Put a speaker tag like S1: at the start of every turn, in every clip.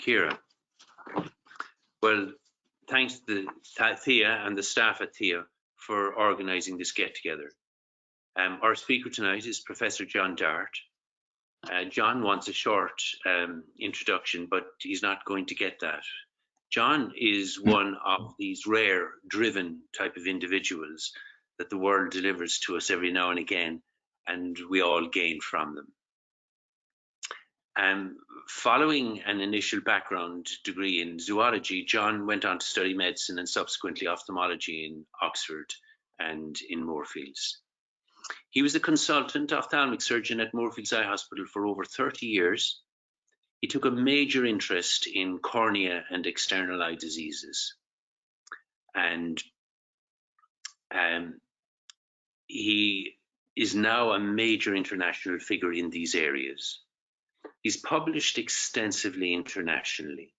S1: Ciara. Well, thanks to Thea and the staff at Thea for organising this get-together. Our speaker tonight is Professor John Dart. John wants a short introduction, but he's not going to get that. John is one of these rare, driven type of individuals that the world delivers to us every now and again, and we all gain from them. Following an initial background degree in zoology, John went on to study medicine and subsequently ophthalmology in Oxford and in Moorfields. He was a consultant ophthalmic surgeon at Moorfields Eye Hospital for over 30 years. He took a major interest in cornea and external eye diseases. And he is now a major international figure in these areas. He's published extensively internationally.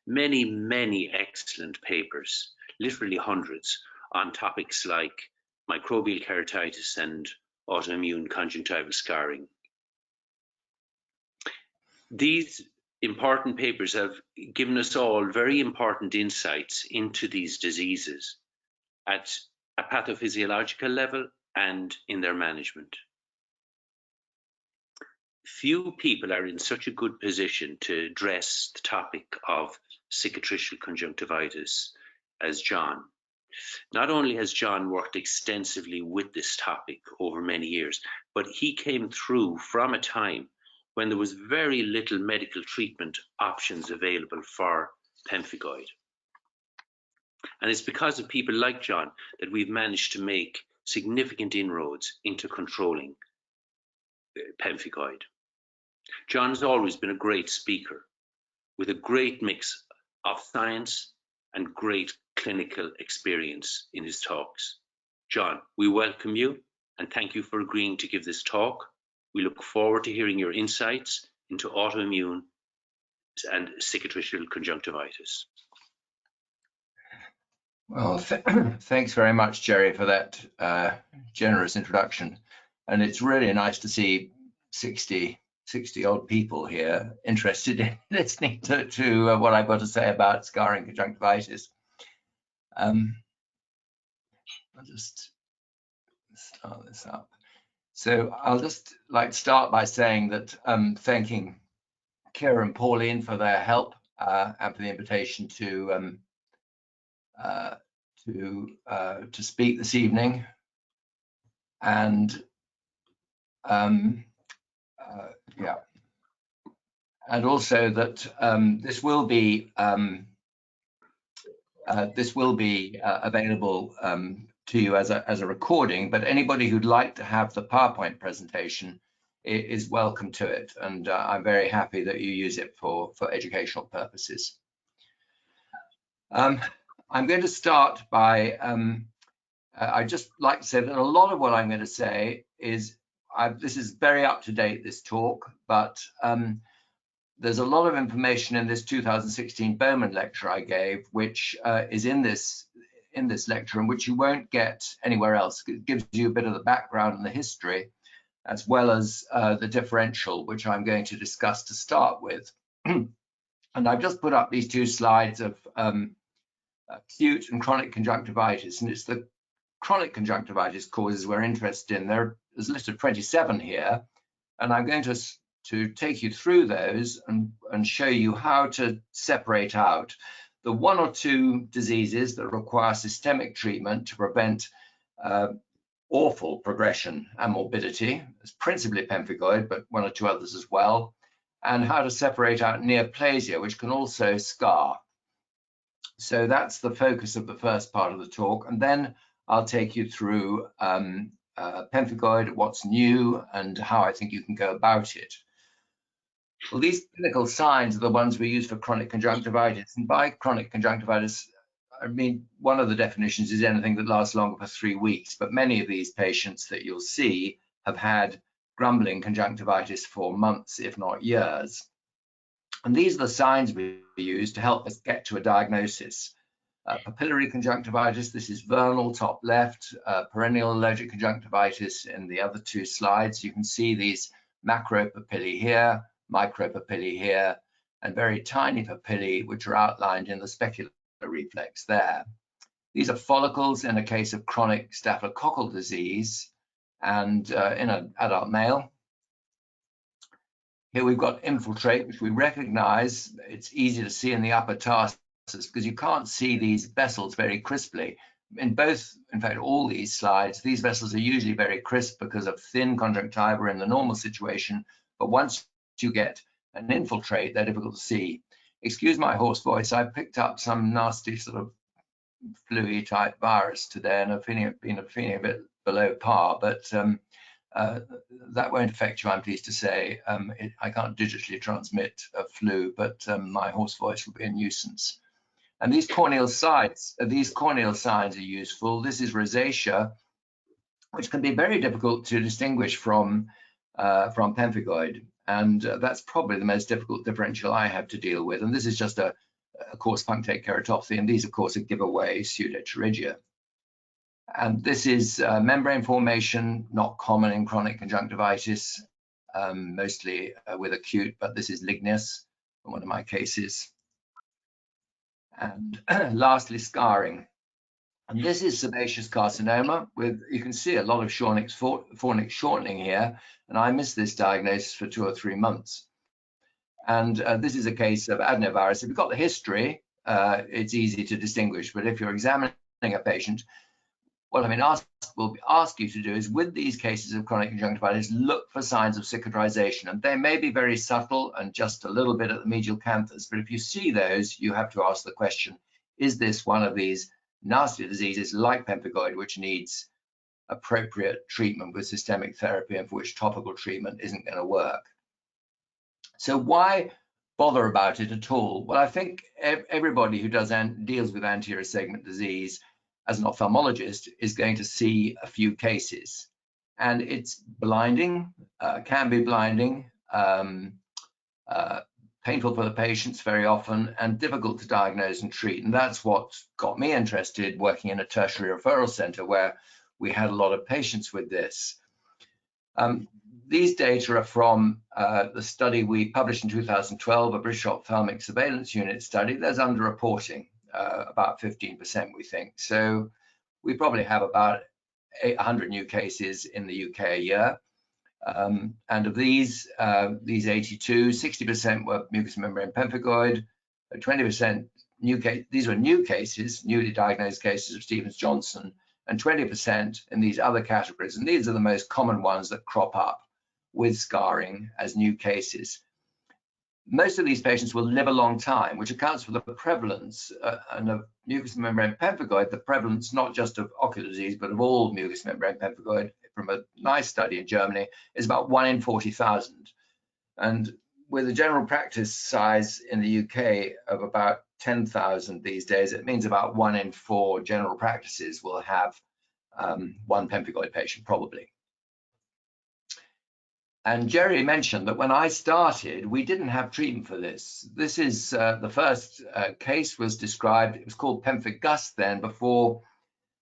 S1: Many, many excellent papers, literally hundreds, on topics like microbial keratitis and autoimmune conjunctival scarring. These important papers have given us all very important insights into these diseases at a pathophysiological level and in their management. Few people are in such a good position to address the topic of cicatricial conjunctivitis as John. Not only has John worked extensively with this topic over many years, but he came through from a time when there was very little medical treatment options available for pemphigoid. And it's because of people like John that we've managed to make significant inroads into controlling pemphigoid. John's always been a great speaker with a great mix of science and great clinical experience in his talks. John, we welcome you and thank you for agreeing to give this talk. We look forward to hearing your insights into autoimmune and cicatricial conjunctivitis.
S2: Well, thanks very much, Jerry, for that generous introduction. And it's really nice to see 60 odd people here interested in listening to what I've got to say about scarring conjunctivitis. I'll just start this up. So I'll just like to start by saying that thanking Ciara and Pauline for their help and for the invitation to speak this evening, and yeah, and also that this will be available to you as a recording, but anybody who'd like to have the PowerPoint presentation is welcome to it, and I'm very happy that you use it for educational purposes. I'm going to start by I'd just like to say that a lot of what I'm going to say is this is very up to date, this talk, but there's a lot of information in this 2016 Bowman lecture I gave, which is in this lecture, and which you won't get anywhere else. It gives you a bit of the background and the history, as well as the differential, which I'm going to discuss to start with. And I've just put up these two slides of acute and chronic conjunctivitis, and it's the chronic conjunctivitis causes we're interested in. There's a list of 27 here, and I'm going to take you through those and show you how to separate out the one or two diseases that require systemic treatment to prevent awful progression and morbidity. It's principally pemphigoid, but one or two others as well, and how to separate out neoplasia, which can also scar. So that's the focus of the first part of the talk, and then I'll take you through pemphigoid, what's new, and how I think you can go about it. Well, these clinical signs are the ones we use for chronic conjunctivitis, and by chronic conjunctivitis, I mean, one of the definitions is anything that lasts longer for 3 weeks, but many of these patients that you'll see have had grumbling conjunctivitis for months, if not years. And these are the signs we use to help us get to a diagnosis. Papillary conjunctivitis, this is vernal, top left, perennial allergic conjunctivitis in the other two slides. You can see these macropapillae here, micropapillae here, and very tiny papillae, which are outlined in the specular reflex there. These are follicles in a case of chronic staphylococcal disease and in an adult male. Here we've got infiltrate, which we recognize. It's easy to see in the upper tarsus because you can't see these vessels very crisply. In fact, all these slides, these vessels are usually very crisp because of thin conjunctiva in the normal situation. But once you get an infiltrate, they're difficult to see. Excuse my hoarse voice. I picked up some nasty sort of flu type virus today, and I've been feeling a bit below par, but that won't affect you, I'm pleased to say. I can't digitally transmit a flu, but my hoarse voice will be a nuisance. And these corneal signs are useful. This is rosacea, which can be very difficult to distinguish from pemphigoid, and that's probably the most difficult differential I have to deal with. And this is just a coarse punctate keratopathy, and these, of course, are giveaway pseudopterygia. And this is membrane formation, not common in chronic conjunctivitis, mostly with acute, but this is ligneous in one of my cases. And lastly, scarring. And this is sebaceous carcinoma with, you can see a lot of fornix shortening here, and I missed this diagnosis for 2 or 3 months. And this is a case of adenovirus. If you've got the history, it's easy to distinguish, but if you're examining a patient, what we'll ask you to do is, with these cases of chronic conjunctivitis, look for signs of cicatrization, and they may be very subtle and just a little bit at the medial canthus, but if you see those, you have to ask the question, is this one of these nasty diseases like pemphigoid, which needs appropriate treatment with systemic therapy and for which topical treatment isn't going to work? So why bother about it at all? Well, I think everybody who deals with anterior segment disease as an ophthalmologist is going to see a few cases, and it's blinding, can be blinding, painful for the patients very often, and difficult to diagnose and treat. And that's what got me interested working in a tertiary referral center where we had a lot of patients with this. These data are from the study we published in 2012, a British Ophthalmic Surveillance Unit study. There's underreporting, about 15%, we think. So we probably have about 100 new cases in the UK a year. And of these 82, 60% were mucous membrane pemphigoid, 20% these were new cases, newly diagnosed cases of Stevens-Johnson, and 20% in these other categories. And these are the most common ones that crop up with scarring as new cases. Most of these patients will live a long time, which accounts for the prevalence and of mucous membrane pemphigoid, the prevalence not just of ocular disease, but of all mucous membrane pemphigoid, from a nice study in Germany, is about 1 in 40,000. And with a general practice size in the UK of about 10,000 these days, it means about 1 in 4 general practices will have one pemphigoid patient, probably. And Jerry mentioned that when I started, we didn't have treatment for this. This is the first case was described. It was called pemphigus then, before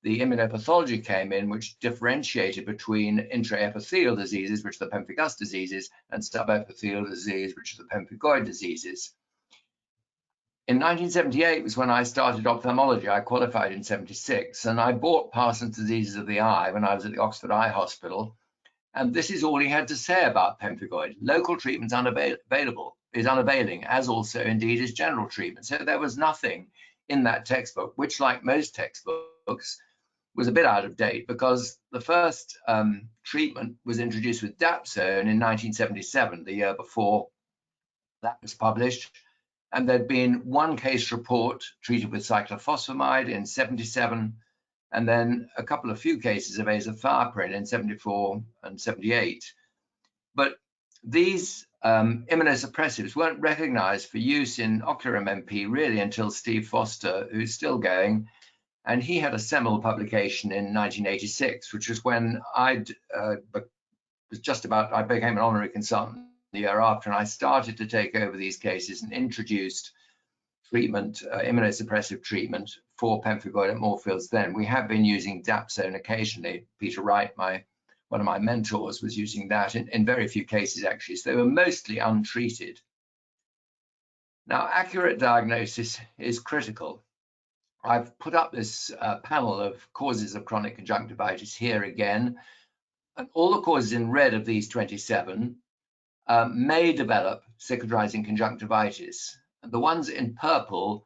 S2: the immunopathology came in, which differentiated between intraepithelial diseases, which are the pemphigus diseases, and subepithelial disease, which are the pemphigoid diseases. In 1978 was when I started ophthalmology. I qualified in 76, and I bought Parsons Diseases of the Eye when I was at the Oxford Eye Hospital. And this is all he had to say about pemphigoid. Local treatment is unavailing, as also indeed is general treatment. So there was nothing in that textbook, which, like most textbooks, was a bit out of date, because the first treatment was introduced with dapsone in 1977, the year before that was published. And there'd been one case report treated with cyclophosphamide in 77, and then a couple of few cases of azathioprine in 74 and 78. But these immunosuppressives weren't recognized for use in ocular MMP really until Steve Foster, who's still going, and he had a seminal publication in 1986, which was when I became an honorary consultant the year after, and I started to take over these cases and introduced treatment, immunosuppressive treatment for pemphigoid at Moorfields then. We have been using dapsone occasionally. Peter Wright, one of my mentors, was using that in very few cases, actually. So they were mostly untreated. Now, accurate diagnosis is critical. I've put up this panel of causes of chronic conjunctivitis here again, and all the causes in red of these 27 may develop cicatrising conjunctivitis. The ones in purple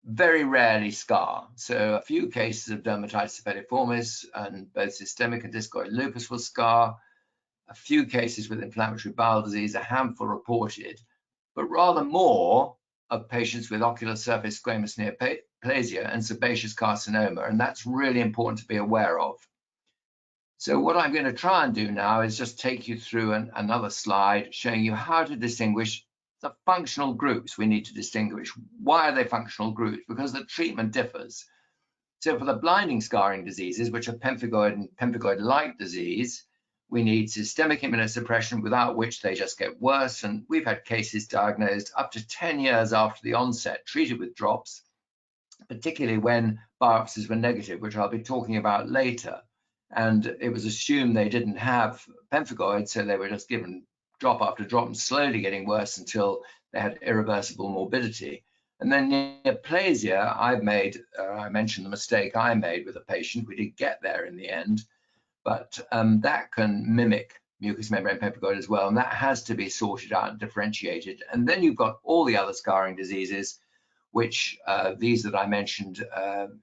S2: very rarely scar. So a few cases of dermatitis herpetiformis and both systemic and discoid lupus will scar. A few cases with inflammatory bowel disease, a handful reported, but rather more of patients with ocular surface squamous neoplasia and sebaceous carcinoma, and that's really important to be aware of. So what I'm going to try and do now is just take you through another slide showing you how to distinguish the functional groups we need to distinguish. Why are they functional groups? Because the treatment differs. So for the blinding scarring diseases, which are pemphigoid and pemphigoid-like disease, we need systemic immunosuppression, without which they just get worse. And we've had cases diagnosed up to 10 years after the onset, treated with drops, particularly when biopsies were negative, which I'll be talking about later. And it was assumed they didn't have pemphigoid, so they were just given drop after drop and slowly getting worse until they had irreversible morbidity. And then neoplasia, I mentioned the mistake I made with a patient. We did get there in the end, but that can mimic mucous membrane pemphigoid as well, and that has to be sorted out and differentiated. And then you've got all the other scarring diseases, which these that I mentioned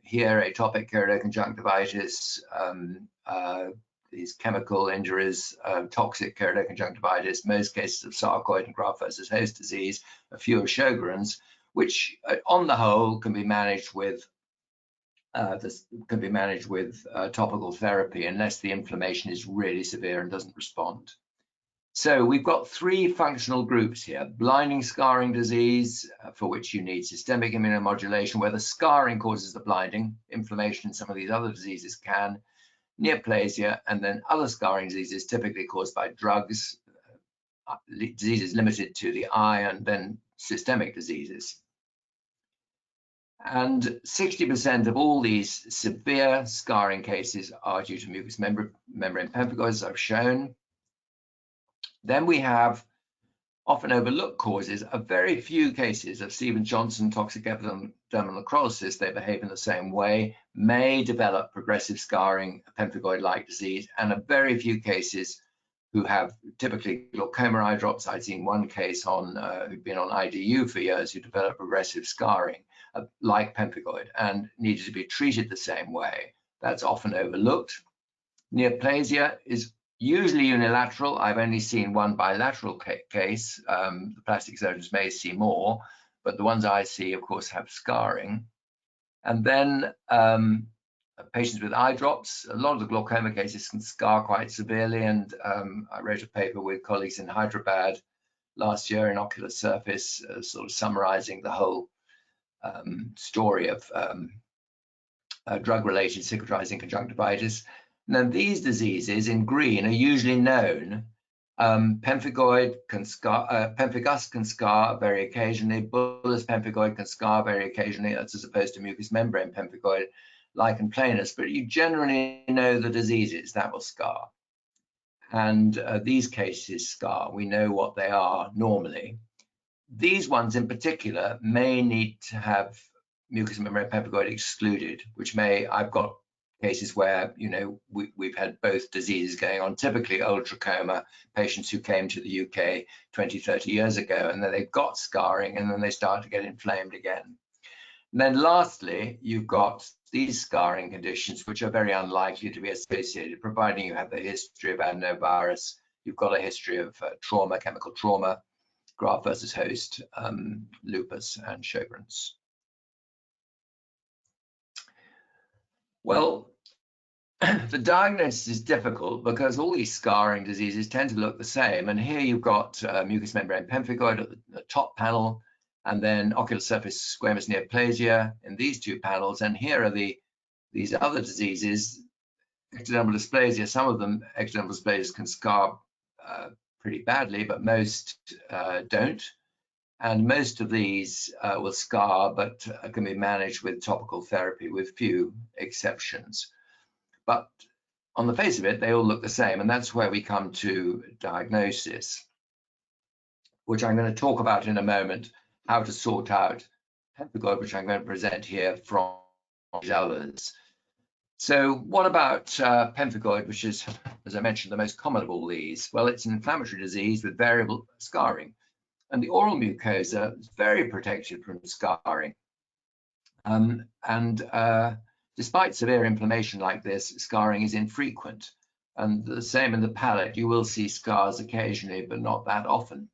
S2: here, atopic keratoconjunctivitis, these chemical injuries, toxic keratoconjunctivitis, most cases of sarcoid and graft versus host disease, a few of Sjogren's, which on the whole can be managed with topical therapy unless the inflammation is really severe and doesn't respond. So we've got three functional groups here: blinding scarring disease, for which you need systemic immunomodulation, where the scarring causes the blinding. Inflammation in some of these other diseases can. Neoplasia, and then other scarring diseases typically caused by drugs, diseases limited to the eye, and then systemic diseases. And 60% of all these severe scarring cases are due to mucous membrane pemphigoid, as I've shown. Then we have often overlooked causes. A very few cases of Stevens-Johnson toxic epidermal necrosis, they behave in the same way, may develop progressive scarring, pemphigoid-like disease, and a very few cases who have typically glaucoma eye drops. I'd seen one case who'd been on IDU for years who developed progressive scarring like pemphigoid and needed to be treated the same way. That's often overlooked. Neoplasia is usually unilateral. I've only seen one bilateral case. The plastic surgeons may see more, but the ones I see, of course, have scarring. And then patients with eye drops, a lot of the glaucoma cases can scar quite severely. And I wrote a paper with colleagues in Hyderabad last year in Ocular Surface, sort of summarizing the whole story of drug-related cicatrising conjunctivitis. And then these diseases in green are usually known. Pemphigoid can scar, pemphigus can scar very occasionally. Bullous pemphigoid can scar very occasionally, that's as opposed to mucous membrane pemphigoid, lichen planus. But you generally know the diseases that will scar. And these cases scar. We know what they are normally. These ones in particular may need to have mucous membrane pemphigoid excluded, which may, I've got cases where, you know, we've had both diseases going on, typically old trachoma patients who came to the UK 20, 30 years ago, and then they've got scarring and then they start to get inflamed again. And then lastly, you've got these scarring conditions, which are very unlikely to be associated, providing you have the history of adenovirus, you've got a history of trauma, chemical trauma, graft versus host, lupus, and Sjogren's. Well, the diagnosis is difficult because all these scarring diseases tend to look the same. And here you've got mucous membrane pemphigoid at the top panel, and then ocular surface squamous neoplasia in these two panels. And here are these other diseases, ectodermal dysplasia. Some of them, ectodermal dysplasias can scar pretty badly, but most don't. And most of these will scar, but can be managed with topical therapy with few exceptions. But on the face of it, they all look the same. And that's where we come to diagnosis, which I'm going to talk about in a moment. how to sort out pemphigoid, which I'm going to present here from others. So what about pemphigoid, which is, as I mentioned, the most common of all these? Well, it's an inflammatory disease with variable scarring. And the oral mucosa is very protected from scarring. Despite severe inflammation like this, scarring is infrequent. And the same in the palate. You will see scars occasionally, but not that often.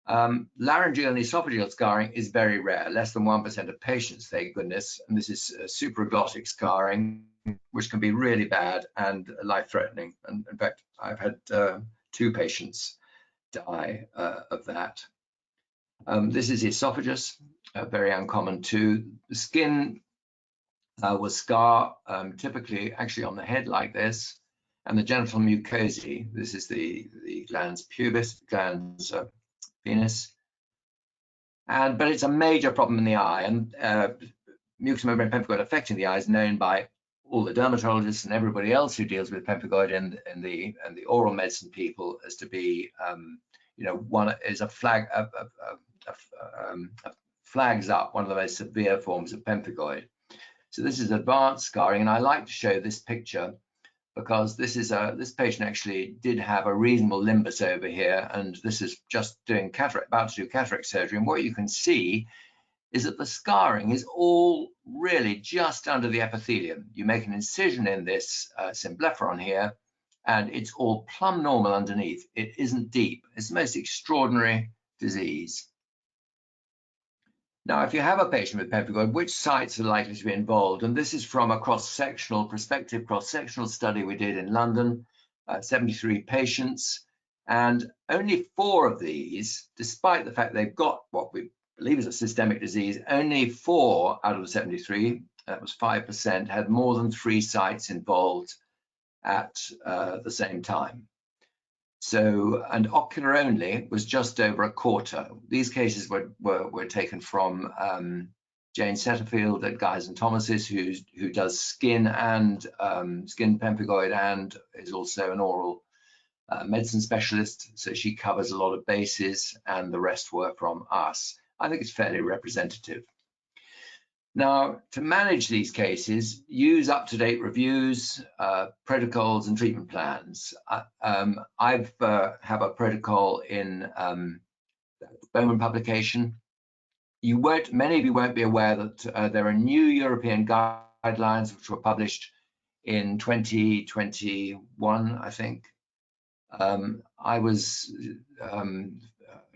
S2: Laryngeal and esophageal scarring is very rare, less than 1% of patients, thank goodness. And this is supraglottic scarring, which can be really bad and life-threatening. And in fact, I've had 2 patients die of that. This is esophagus, very uncommon too. The skin will scar, typically actually on the head like this, and the genital mucosae. This is the glans pubis, glans penis. But it's a major problem in the eye, and mucous membrane pemphigoid affecting the eye is known by all the dermatologists and everybody else who deals with pemphigoid and the oral medicine people as to be, one is a flag, flags up one of the most severe forms of pemphigoid. So this is advanced scarring, and I like to show this picture because this patient actually did have a reasonable limbus over here, and this is just doing about to do cataract surgery. And what you can see is that the scarring is all really just under the epithelium. You make an incision in this symblepharon here, and it's all plumb normal underneath. It isn't deep. It's the most extraordinary disease. Now, if you have a patient with pemphigoid, which sites are likely to be involved? And this is from a prospective cross-sectional study we did in London, 73 patients, and only 4 of these, despite the fact they've got what we believe is a systemic disease, only 4 out of the 73, that was 5%, had more than 3 sites involved at the same time. So, and ocular only was just over a quarter. These cases were taken from Jane Setterfield at Guy's and Thomas's, who does skin and skin pemphigoid, and is also an oral medicine specialist. So she covers a lot of bases, and the rest were from us. I think it's fairly representative. Now, to manage these cases, use up-to-date reviews, protocols, and treatment plans. I have a protocol in Bowman publication. Many of you won't be aware that there are new European guidelines which were published in 2021, I think. I was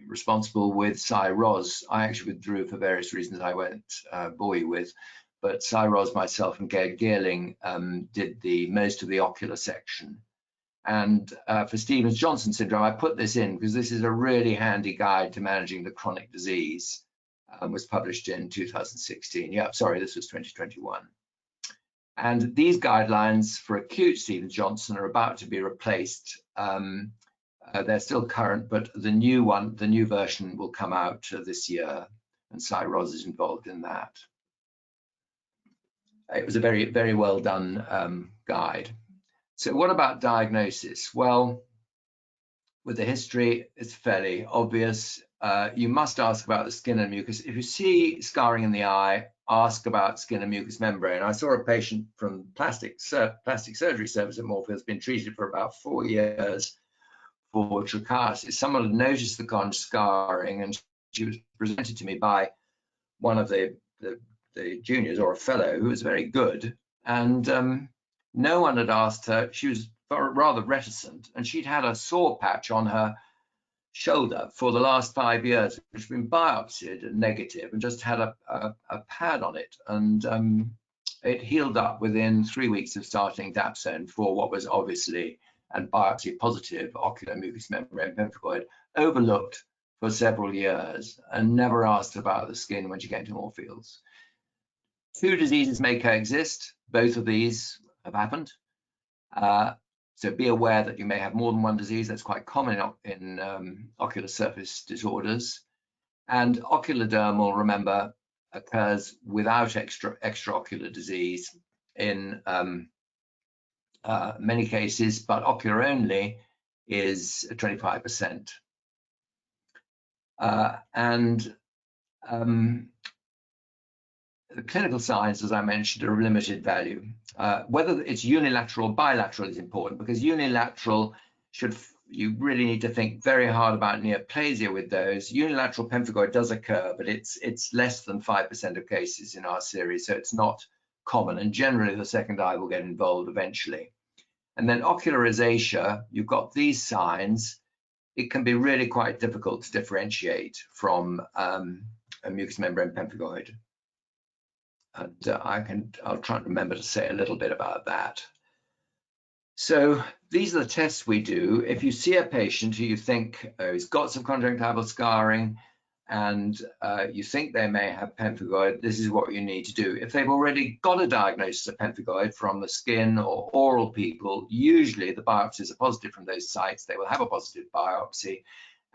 S2: responsible with Cy Ros. I actually withdrew for various reasons I won't bore you with, but Cy Ros, myself, and Gerd Geerling did most of the ocular section. And for Stevens-Johnson syndrome, I put this in because this is a really handy guide to managing the chronic disease. Was published in 2016. Yeah, sorry, this was 2021. And these guidelines for acute Stevens-Johnson are about to be replaced. They're still current, but the new version will come out this year, and Cy Ros is involved in that. It was a very, very well done guide. So what about diagnosis? Well, with the history, it's fairly obvious. You must ask about the skin and mucus. If you see scarring in the eye, ask about skin and mucous membrane. I saw a patient from plastic surgery service at Moorfield has been treated for about 4 years for trichinosis. Someone had noticed the conj scarring, and she was presented to me by one of the juniors, or a fellow, who was very good. And no one had asked her. She was rather reticent, and she'd had a sore patch on her shoulder for the last 5 years, which had been biopsied and negative, and just had a pad on it. And it healed up within 3 weeks of starting dapsone for what was obviously and biopsy positive ocular mucous membrane pemphigoid, overlooked for several years and never asked about the skin when she came to Moorfields. 2 diseases may coexist. Both of these have happened. So be aware that you may have more than one disease. That's quite common in ocular surface disorders. And oculodermal, remember, occurs without extraocular disease in many cases, but ocular only is 25%. And the clinical signs, as I mentioned, are of limited value. Whether it's unilateral or bilateral is important, because unilateral you really need to think very hard about neoplasia with those. Unilateral pemphigoid does occur, but it's less than 5% of cases in our series, so it's not common, and generally the second eye will get involved eventually. And then ocular rosacea, you've got these signs. It can be really quite difficult to differentiate from a mucous membrane pemphigoid. And I'll try and remember to say a little bit about that. So these are the tests we do. If you see a patient who you think has got some conjunctival scarring and you think they may have pemphigoid, this is what you need to do. If they've already got a diagnosis of pemphigoid from the skin or oral people, usually the biopsies are positive from those sites. They will have a positive biopsy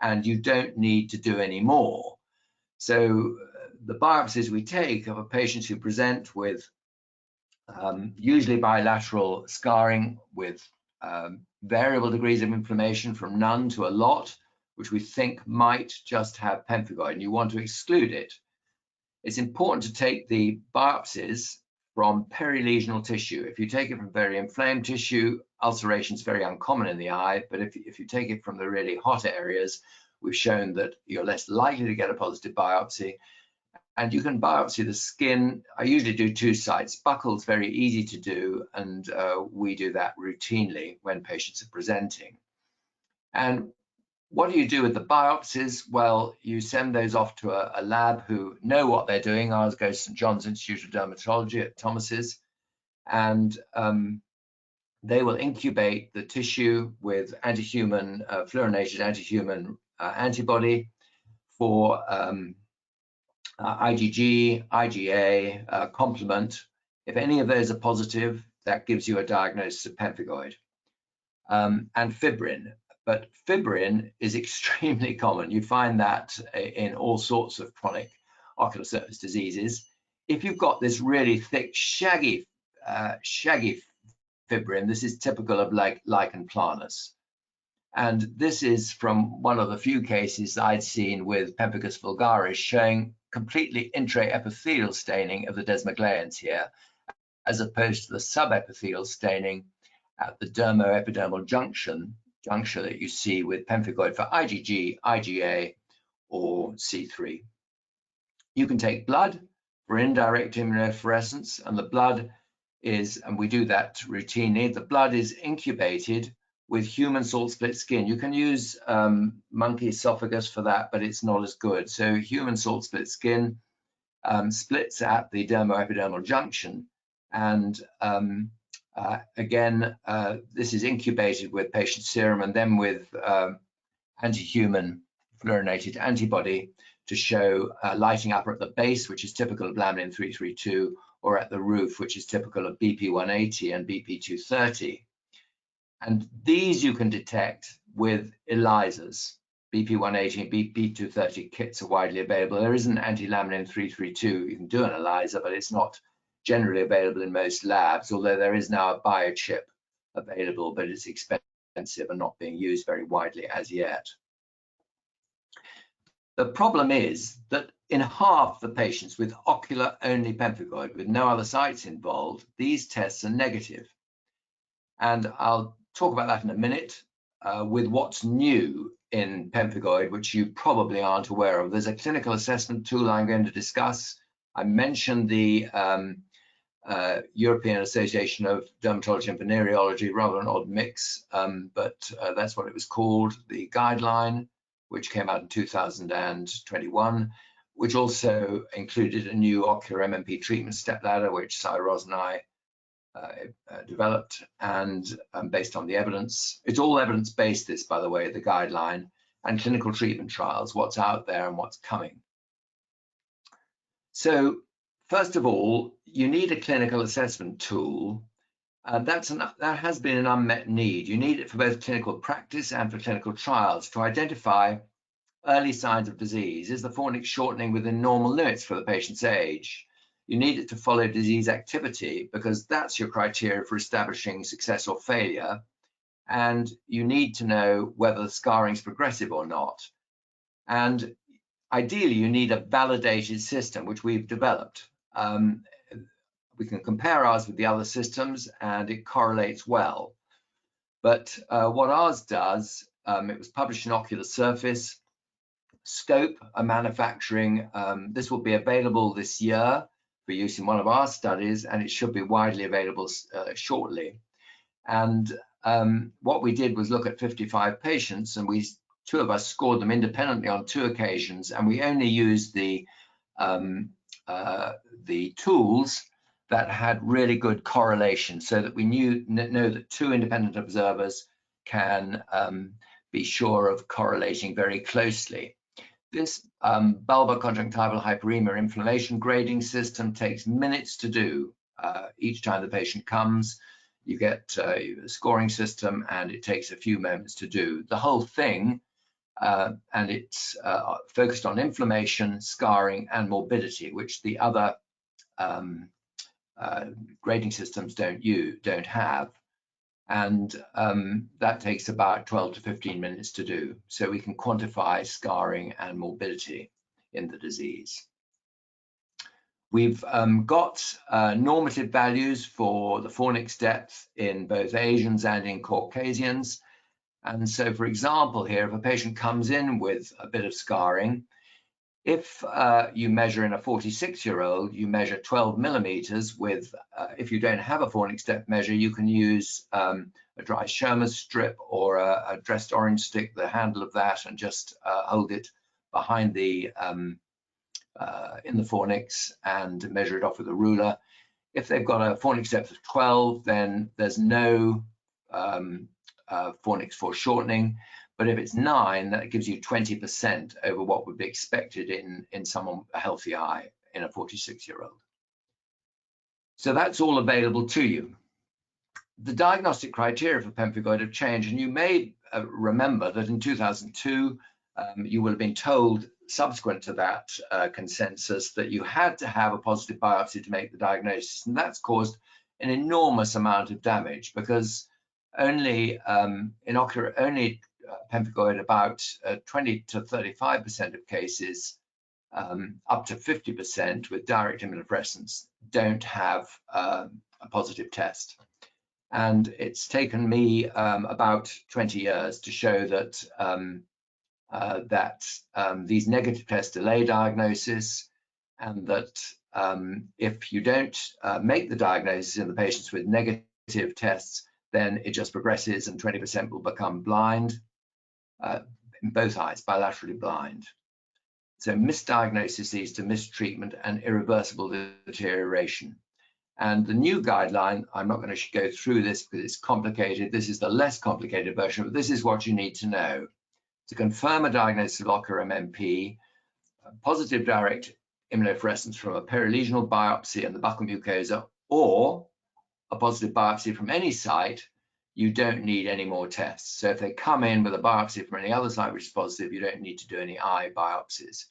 S2: and you don't need to do any more. So the biopsies we take of patients who present with usually bilateral scarring with variable degrees of inflammation from none to a lot, which we think might just have pemphigoid, and you want to exclude it. It's important to take the biopsies from perilesional tissue. If you take it from very inflamed tissue, ulceration is very uncommon in the eye, but if you take it from the really hot areas, we've shown that you're less likely to get a positive biopsy. And you can biopsy the skin. I usually do 2 sites. Buccal's very easy to do, and we do that routinely when patients are presenting. And what do you do with the biopsies? Well, you send those off to a lab who know what they're doing. Ours goes to St. John's Institute of Dermatology at Thomas's, and they will incubate the tissue with anti-human, fluorinated anti-human antibody for IgG, IgA, complement. If any of those are positive, that gives you a diagnosis of pemphigoid. And fibrin, but fibrin is extremely common. You find that in all sorts of chronic ocular surface diseases. If you've got this really thick, shaggy fibrin, this is typical of lichen planus. And this is from one of the few cases I'd seen with pemphigus vulgaris showing completely intraepithelial staining of the desmogleans here, as opposed to the subepithelial staining at the dermoepidermal juncture that you see with pemphigoid for IgG, IgA, or C3. You can take blood for indirect immunofluorescence, and the blood is, and we do that routinely, the blood is incubated with human salt split skin. You can use monkey esophagus for that, but it's not as good. So human salt split skin splits at the dermoepidermal junction, and again, this is incubated with patient serum and then with anti-human fluorinated antibody to show lighting up at the base, which is typical of laminin 332, or at the roof, which is typical of BP180 and BP230. And these you can detect with ELISAs. BP180 and BP230 kits are widely available. There is an anti-laminin 332. You can do an ELISA, but it's not generally available in most labs, although there is now a biochip available, but it's expensive and not being used very widely as yet. The problem is that in half the patients with ocular-only pemphigoid with no other sites involved, these tests are negative. And I'll talk about that in a minute with what's new in pemphigoid, which you probably aren't aware of. There's a clinical assessment tool I'm going to discuss. I mentioned the European Association of Dermatology and Venereology, rather an odd mix, but that's what it was called, the guideline, which came out in 2021, which also included a new ocular MMP treatment stepladder, which Cyrus and I developed, and based on the evidence. It's all evidence-based, this, by the way, the guideline, and clinical treatment trials, what's out there and what's coming. So first of all, you need a clinical assessment tool. That has been an unmet need. You need it for both clinical practice and for clinical trials to identify early signs of disease. Is the fornix shortening within normal limits for the patient's age? You need it to follow disease activity, because that's your criteria for establishing success or failure. And you need to know whether the scarring is progressive or not. And ideally, you need a validated system, which we've developed. We can compare ours with the other systems, and it correlates well. But what ours does, it was published in Ocular Surface. Scope a manufacturing, this will be available this year for use in one of our studies, and it should be widely available shortly. And what we did was look at 55 patients, and two of us scored them independently on 2 occasions, and we only used the tools that had really good correlation, so that we know that 2 independent observers can be sure of correlating very closely. This bulbar conjunctival hyperemia inflammation grading system takes minutes to do. Each time the patient comes, you get a scoring system, and it takes a few moments to do. The whole thing, and it's focused on inflammation, scarring, and morbidity, which the other grading systems don't have. And that takes about 12 to 15 minutes to do. So we can quantify scarring and morbidity in the disease. We've got normative values for the fornix depth in both Asians and in Caucasians. And so, for example, here, if a patient comes in with a bit of scarring, if you measure in a 46-year-old, you measure 12 millimeters with, if you don't have a fornix depth measure, you can use a dry Sherman's strip or a dressed orange stick, the handle of that, and just hold it behind the, in the fornix and measure it off with a ruler. If they've got a fornix depth of 12, then there's no fornix foreshortening. But if it's 9, that gives you 20% over what would be expected in someone with a healthy eye in a 46-year-old. So that's all available to you. The diagnostic criteria for pemphigoid have changed, and you may remember that in 2002, you will have been told subsequent to that consensus that you had to have a positive biopsy to make the diagnosis, and that's caused an enormous amount of damage, because only in ocular, only pemphigoid, about 20 to 35% of cases, up to 50% with direct immunofluorescence, don't have a positive test. And it's taken me about 20 years to show that these negative tests delay diagnosis, and that if you don't make the diagnosis in the patients with negative tests, then it just progresses and 20% will become blind in both eyes, bilaterally blind. So misdiagnosis leads to mistreatment and irreversible deterioration. And the new guideline, I'm not going to go through this because it's complicated. This is the less complicated version, but this is what you need to know. To confirm a diagnosis of ocular MMP, positive direct immunofluorescence from a perilesional biopsy in the buccal mucosa, or a positive biopsy from any site, you don't need any more tests. So if they come in with a biopsy from any other site which is positive, you don't need to do any eye biopsies.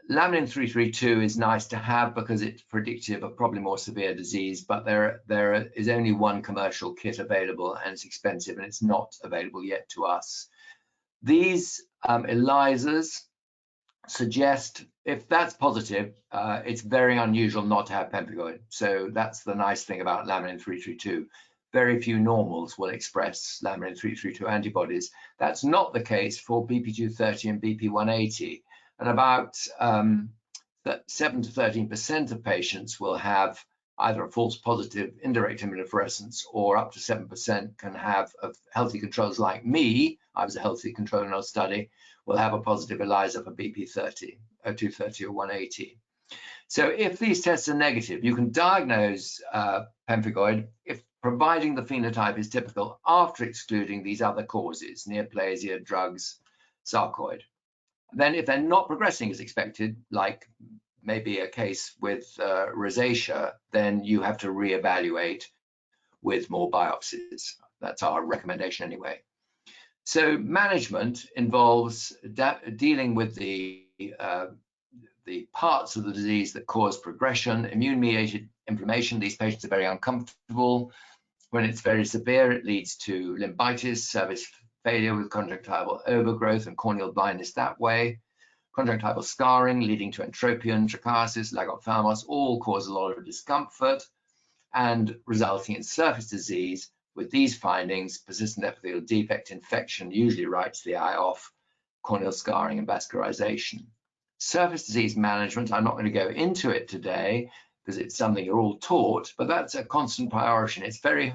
S2: Laminin 332 is nice to have because it's predictive of probably more severe disease, but there is only one commercial kit available, and it's expensive, and it's not available yet to us. These ELISAs suggest, if that's positive, it's very unusual not to have pemphigoid. So that's the nice thing about laminin 332. Very few normals will express laminin 332 antibodies. That's not the case for BP230 and BP180. And about 7 to 13% of patients will have either a false positive indirect immunofluorescence, or up to 7% can have healthy controls like me. I was a healthy control in our study, will have a positive ELISA for BP30, 230 or 180. So if these tests are negative, you can diagnose pemphigoid if providing the phenotype is typical after excluding these other causes, neoplasia, drugs, sarcoid. Then if they're not progressing as expected, like maybe a case with rosacea, then you have to reevaluate with more biopsies. That's our recommendation anyway. So management involves dealing with the parts of the disease that cause progression, immune-mediated inflammation. These patients are very uncomfortable. When it's very severe, it leads to limbitis, service failure with conjunctival overgrowth and corneal blindness that way. Conjunctival scarring leading to entropion, trichosis, lagophthalmos all cause a lot of discomfort and resulting in surface disease. With these findings, persistent epithelial defect infection usually writes the eye off, corneal scarring and vascularization. Surface disease management, I'm not going to go into it today because it's something you're all taught, but that's a constant priority. And it's very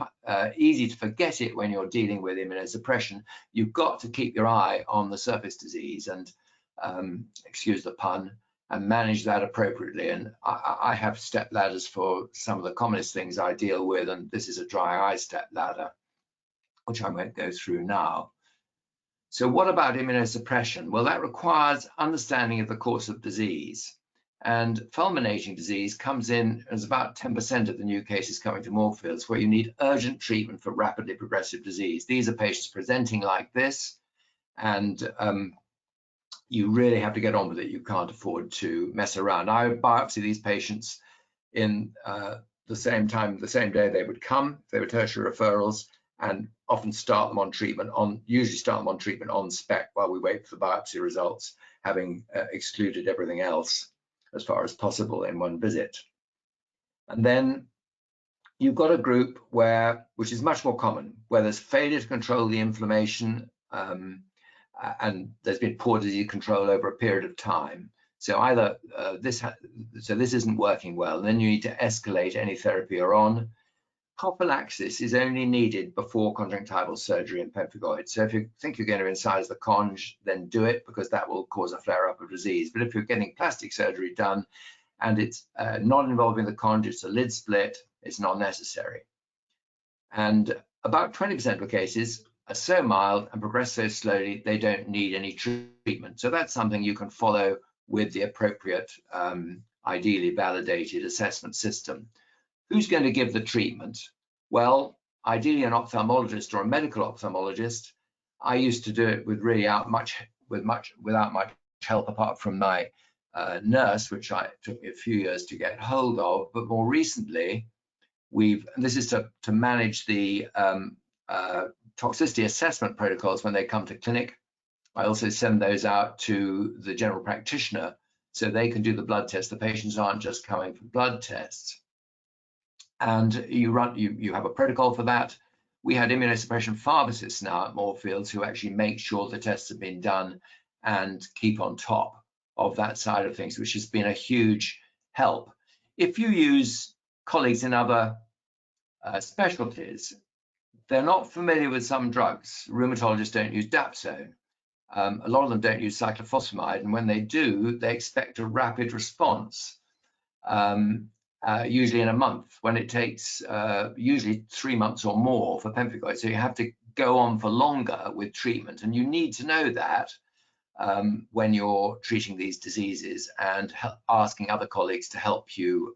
S2: easy to forget it when you're dealing with immunosuppression. You've got to keep your eye on the surface disease and, excuse the pun, and manage that appropriately. And I have step ladders for some of the commonest things I deal with, and this is a dry eye step ladder, which I won't go through now. So what about immunosuppression? Well, that requires understanding of the course of disease. And fulminating disease comes in as about 10% of the new cases coming to Moorfields, where you need urgent treatment for rapidly progressive disease. These are patients presenting like this, and you really have to get on with it. You can't afford to mess around. I would biopsy these patients in the same day they would come. They were tertiary referrals, and often start them on treatment usually start them on treatment on spec while we wait for the biopsy results, having excluded everything else as far as possible in one visit. And then you've got a group which is much more common, where there's failure to control the inflammation, and there's been poor disease control over a period of time. So either this isn't working well, and then you need to escalate any therapy you're on. Prophylaxis is only needed before conjunctival surgery and pemphigoid. So if you think you're going to incise the conj, then do it, because that will cause a flare-up of disease. But if you're getting plastic surgery done and it's not involving the conj, it's a lid split, it's not necessary. And about 20% of cases are so mild and progress so slowly they don't need any treatment. So that's something you can follow with the appropriate, ideally validated assessment system. Who's going to give the treatment? Well, ideally an ophthalmologist or a medical ophthalmologist. I used to do it with without much help apart from my nurse, which took me a few years to get hold of. But more recently, this is to manage the toxicity assessment protocols when they come to clinic. I also send those out to the general practitioner so they can do the blood test. The patients aren't just coming for blood tests. And you have a protocol for that. We had immunosuppression pharmacists now at Moorfields who actually make sure the tests have been done and keep on top of that side of things, which has been a huge help. If you use colleagues in other specialties, they're not familiar with some drugs. Rheumatologists don't use dapsone. A lot of them don't use cyclophosphamide, and when they do, they expect a rapid response. Usually in a month, when it takes usually 3 months or more for pemphigoid. So you have to go on for longer with treatment, and you need to know that when you're treating these diseases and asking other colleagues to help you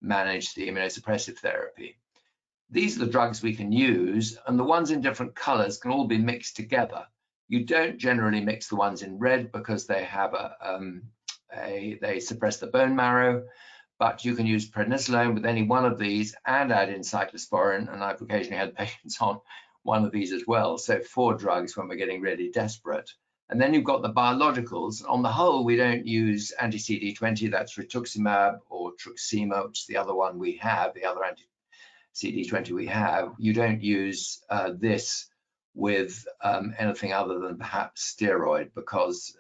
S2: manage the immunosuppressive therapy. These are the drugs we can use, and the ones in different colors can all be mixed together. You don't generally mix the ones in red because they have they suppress the bone marrow. But you can use prednisolone with any one of these and add in cyclosporin, and I've occasionally had patients on one of these as well. So 4 drugs when we're getting really desperate. And then you've got the biologicals. On the whole, we don't use anti-CD20, that's rituximab or Truxima, which is the other one we have, the other anti-CD20 we have. You don't use this with anything other than perhaps steroid, because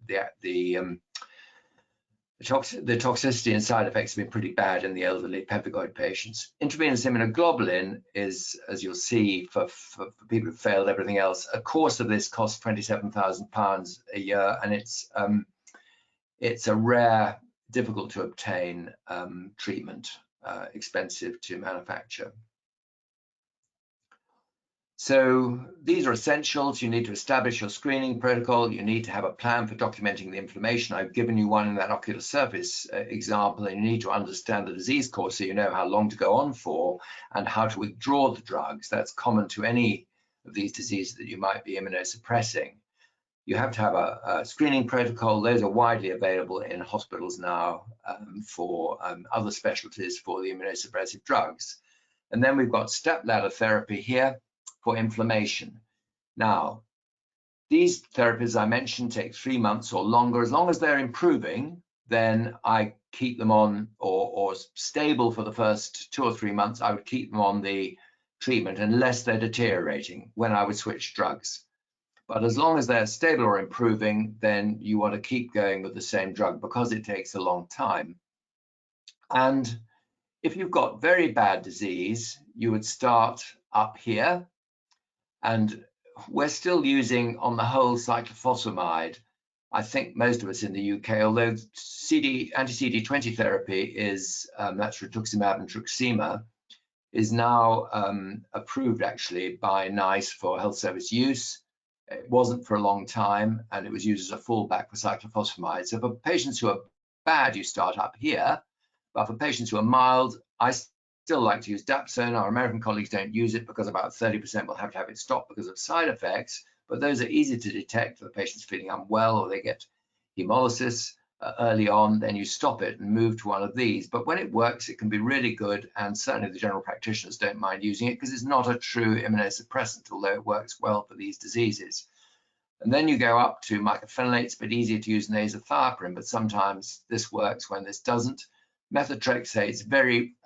S2: the toxicity and side effects have been pretty bad in the elderly pemphigoid patients. Intravenous immunoglobulin is, as you'll see, for people who've failed everything else, a course of this costs £27,000 a year, and it's a rare, difficult to obtain treatment, expensive to manufacture. So these are essentials. You need to establish your screening protocol. You need to have a plan for documenting the inflammation. I've given you one in that ocular surface example, and you need to understand the disease course so you know how long to go on for and how to withdraw the drugs. That's common to any of these diseases that you might be immunosuppressing. You have to have a screening protocol. Those are widely available in hospitals now for other specialties for the immunosuppressive drugs. And then we've got step ladder therapy here for inflammation. Now, These therapies I mentioned take 3 months or longer. As long as they're improving, then I keep them on, or stable for the first 2 or 3 months, I would keep them on the treatment unless they're deteriorating, when I would switch drugs. But as long as they're stable or improving, then you want to keep going with the same drug because it takes a long time. And if you've got very bad disease, you would start up here. And we're still using, on the whole, cyclophosphamide. I think most of us in the UK, although anti-CD20 therapy is, that's rituximab and truxima, is now approved actually by NICE for health service use. It wasn't for a long time, and it was used as a fallback for cyclophosphamide. So for patients who are bad, you start up here. But for patients who are mild, I still like to use dapsone. Our American colleagues don't use it because about 30% will have to have it stopped because of side effects. But those are easy to detect for the patients feeling unwell or they get hemolysis early on. Then you stop it and move to one of these. But when it works, it can be really good. And certainly the general practitioners don't mind using it because it's not a true immunosuppressant, although it works well for these diseases. And then you go up to mycophenolate. It's a bit easier to use than azathioprine, but sometimes this works when this doesn't. Methotrexate's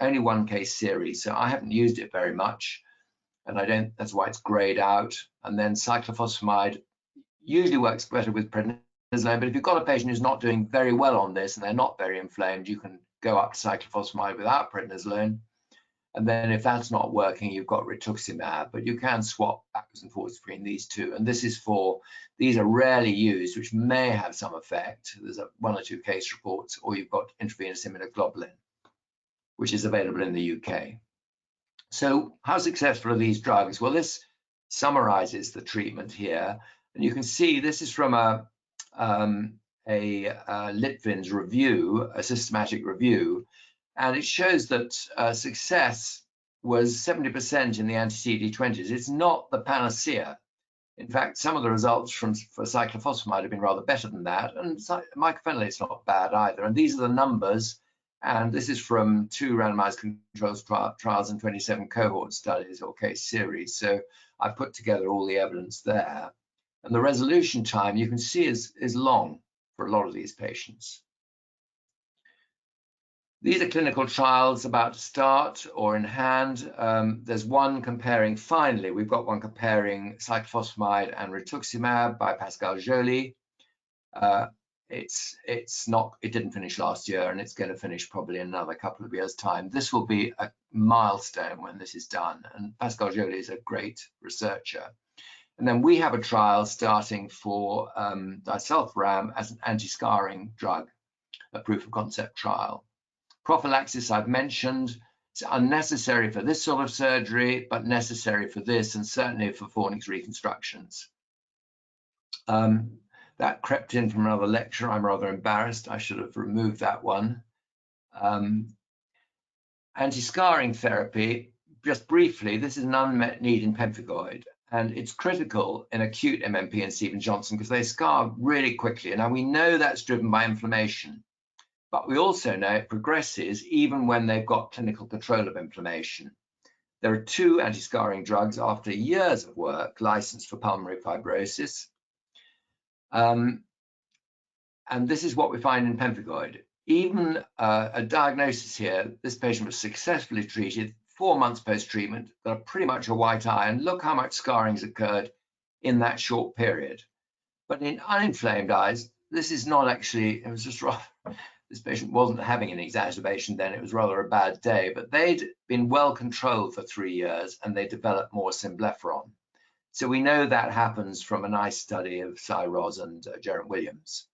S2: only 1 case series, so I haven't used it very much, and I don't. That's why it's grayed out. And then cyclophosphamide usually works better with prednisolone, but if you've got a patient who's not doing very well on this and they're not very inflamed, you can go up to cyclophosphamide without prednisolone. And then if that's not working, you've got rituximab, but you can swap backwards and forwards between these two. And this is these are rarely used, which may have some effect. There's 1 or 2 case reports, or you've got intravenous immunoglobulin, which is available in the UK. So how successful are these drugs? Well, this summarizes the treatment here. And you can see this is from a Litvin's review, a systematic review. And it shows that success was 70% in the anti-CD20s. It's not the panacea. In fact, some of the results for cyclophosphamide have been rather better than that. And mycophenolate's not bad either. And these are the numbers. And this is from 2 randomized controlled trials and 27 cohort studies or case series. So I put together all the evidence there. And the resolution time you can see is long for a lot of these patients. These are clinical trials about to start or in hand. There's one comparing, finally, we've got one comparing cyclophosphamide and rituximab by Pascal Joly. It didn't finish last year, and it's going to finish probably in another couple of years' time. This will be a milestone when this is done, and Pascal Joly is a great researcher. And then we have a trial starting for disulfiram as an anti-scarring drug, a proof of concept trial. Prophylaxis I've mentioned. It's unnecessary for this sort of surgery, but necessary for this, and certainly for fornix reconstructions. That crept in from another lecture. I'm rather embarrassed. I should have removed that one. Anti-scarring therapy, just briefly, this is an unmet need in pemphigoid, and it's critical in acute MMP and Stevens-Johnson because they scar really quickly. And now we know that's driven by inflammation. But we also know it progresses even when they've got clinical control of inflammation. There are 2 anti-scarring drugs after years of work licensed for pulmonary fibrosis. And this is what we find in pemphigoid. Even a diagnosis here, this patient was successfully treated 4 months post-treatment, got pretty much a white eye, and look how much scarring has occurred in that short period. But in uninflamed eyes, this is not actually, it was just rough. This patient wasn't having an exacerbation then, it was rather a bad day, but they'd been well controlled for 3 years and they developed more symblepharon. So we know that happens from a nice study of Cy Ross and Gerard Williams.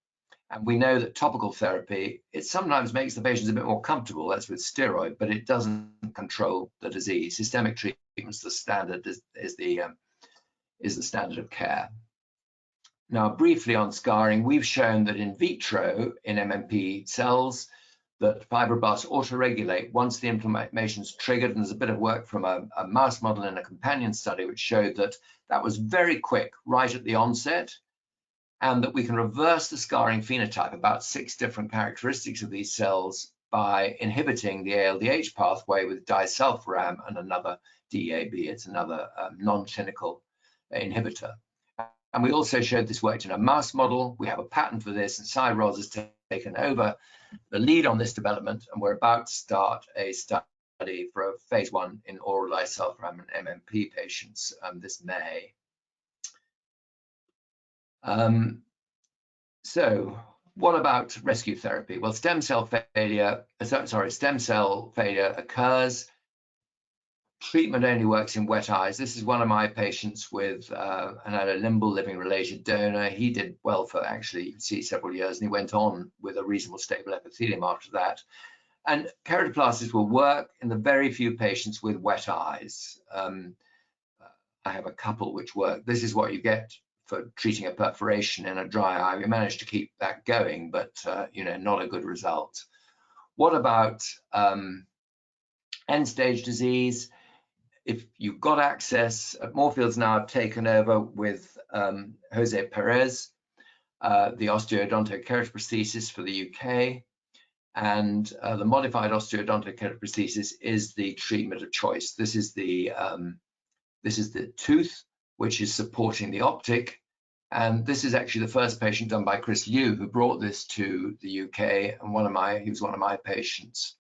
S2: And we know that topical therapy, it sometimes makes the patients a bit more comfortable, that's with steroid, but it doesn't control the disease. Systemic treatment's the standard, is the standard of care. Now, briefly on scarring, we've shown that in vitro in MMP cells that fibroblasts autoregulate once the inflammation is triggered, and there's a bit of work from a mouse model in a companion study which showed that that was very quick right at the onset, and that we can reverse the scarring phenotype, about 6 different characteristics of these cells, by inhibiting the ALDH pathway with disulfiram and another DAB. It's another non-clinical inhibitor. And we also showed this worked in a mouse model. We have a patent for this, and Cy Ross has taken over the lead on this development, and we're about to start a study for a phase 1 in oral disulfiram and MMP patients this May. So what about rescue therapy? Well, stem cell failure occurs. Treatment only works in wet eyes. This is one of my patients with an limbal living related donor. He did well for, actually, you can see, several years, and he went on with a reasonable stable epithelium after that. And keratoplasties will work in the very few patients with wet eyes. I have a couple which work. This is what you get for treating a perforation in a dry eye. We managed to keep that going, but not a good result. What about end-stage disease? If you've got access, Moorfields now have taken over with Jose Perez, the osteodontokeratoprosthesis for the UK, and the modified osteodontokeratoprosthesis is the treatment of choice. This is the tooth which is supporting the optic, and this is actually the first patient done by Chris Liu, who brought this to the UK, and he was one of my patients.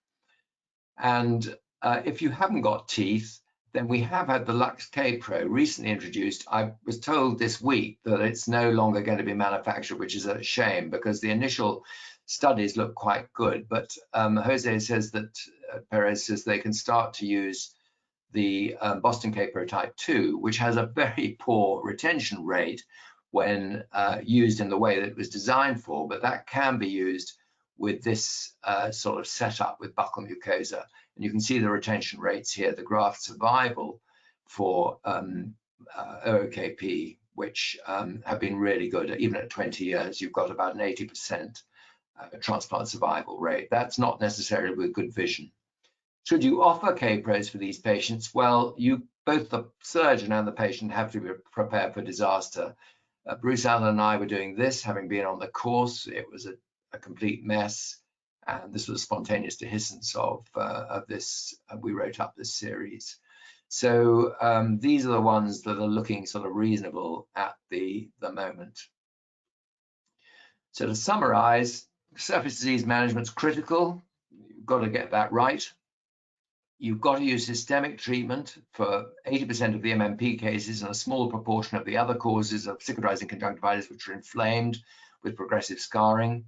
S2: And if you haven't got teeth, then we have had the Lux K Pro recently introduced. I was told this week that it's no longer going to be manufactured, which is a shame because the initial studies look quite good. But Jose says that, Perez says they can start to use the Boston K Pro Type 2, which has a very poor retention rate when used in the way that it was designed for, but that can be used with this sort of setup with buccal mucosa. And you can see the retention rates here, the graft survival for OOKP, which have been really good. Even at 20 years, you've got about an 80% transplant survival rate. That's not necessarily with good vision. Should you offer K-Pros for these patients? Well, both the surgeon and the patient have to be prepared for disaster. Bruce Allen and I were doing this, having been on the course. It was a complete mess. And this was spontaneous dehiscence of this. We wrote up this series. So these are the ones that are looking sort of reasonable at the moment. So to summarize, surface disease management is critical. You've got to get that right. You've got to use systemic treatment for 80% of the MMP cases and a small proportion of the other causes of cicatrising conjunctivitis, which are inflamed with progressive scarring.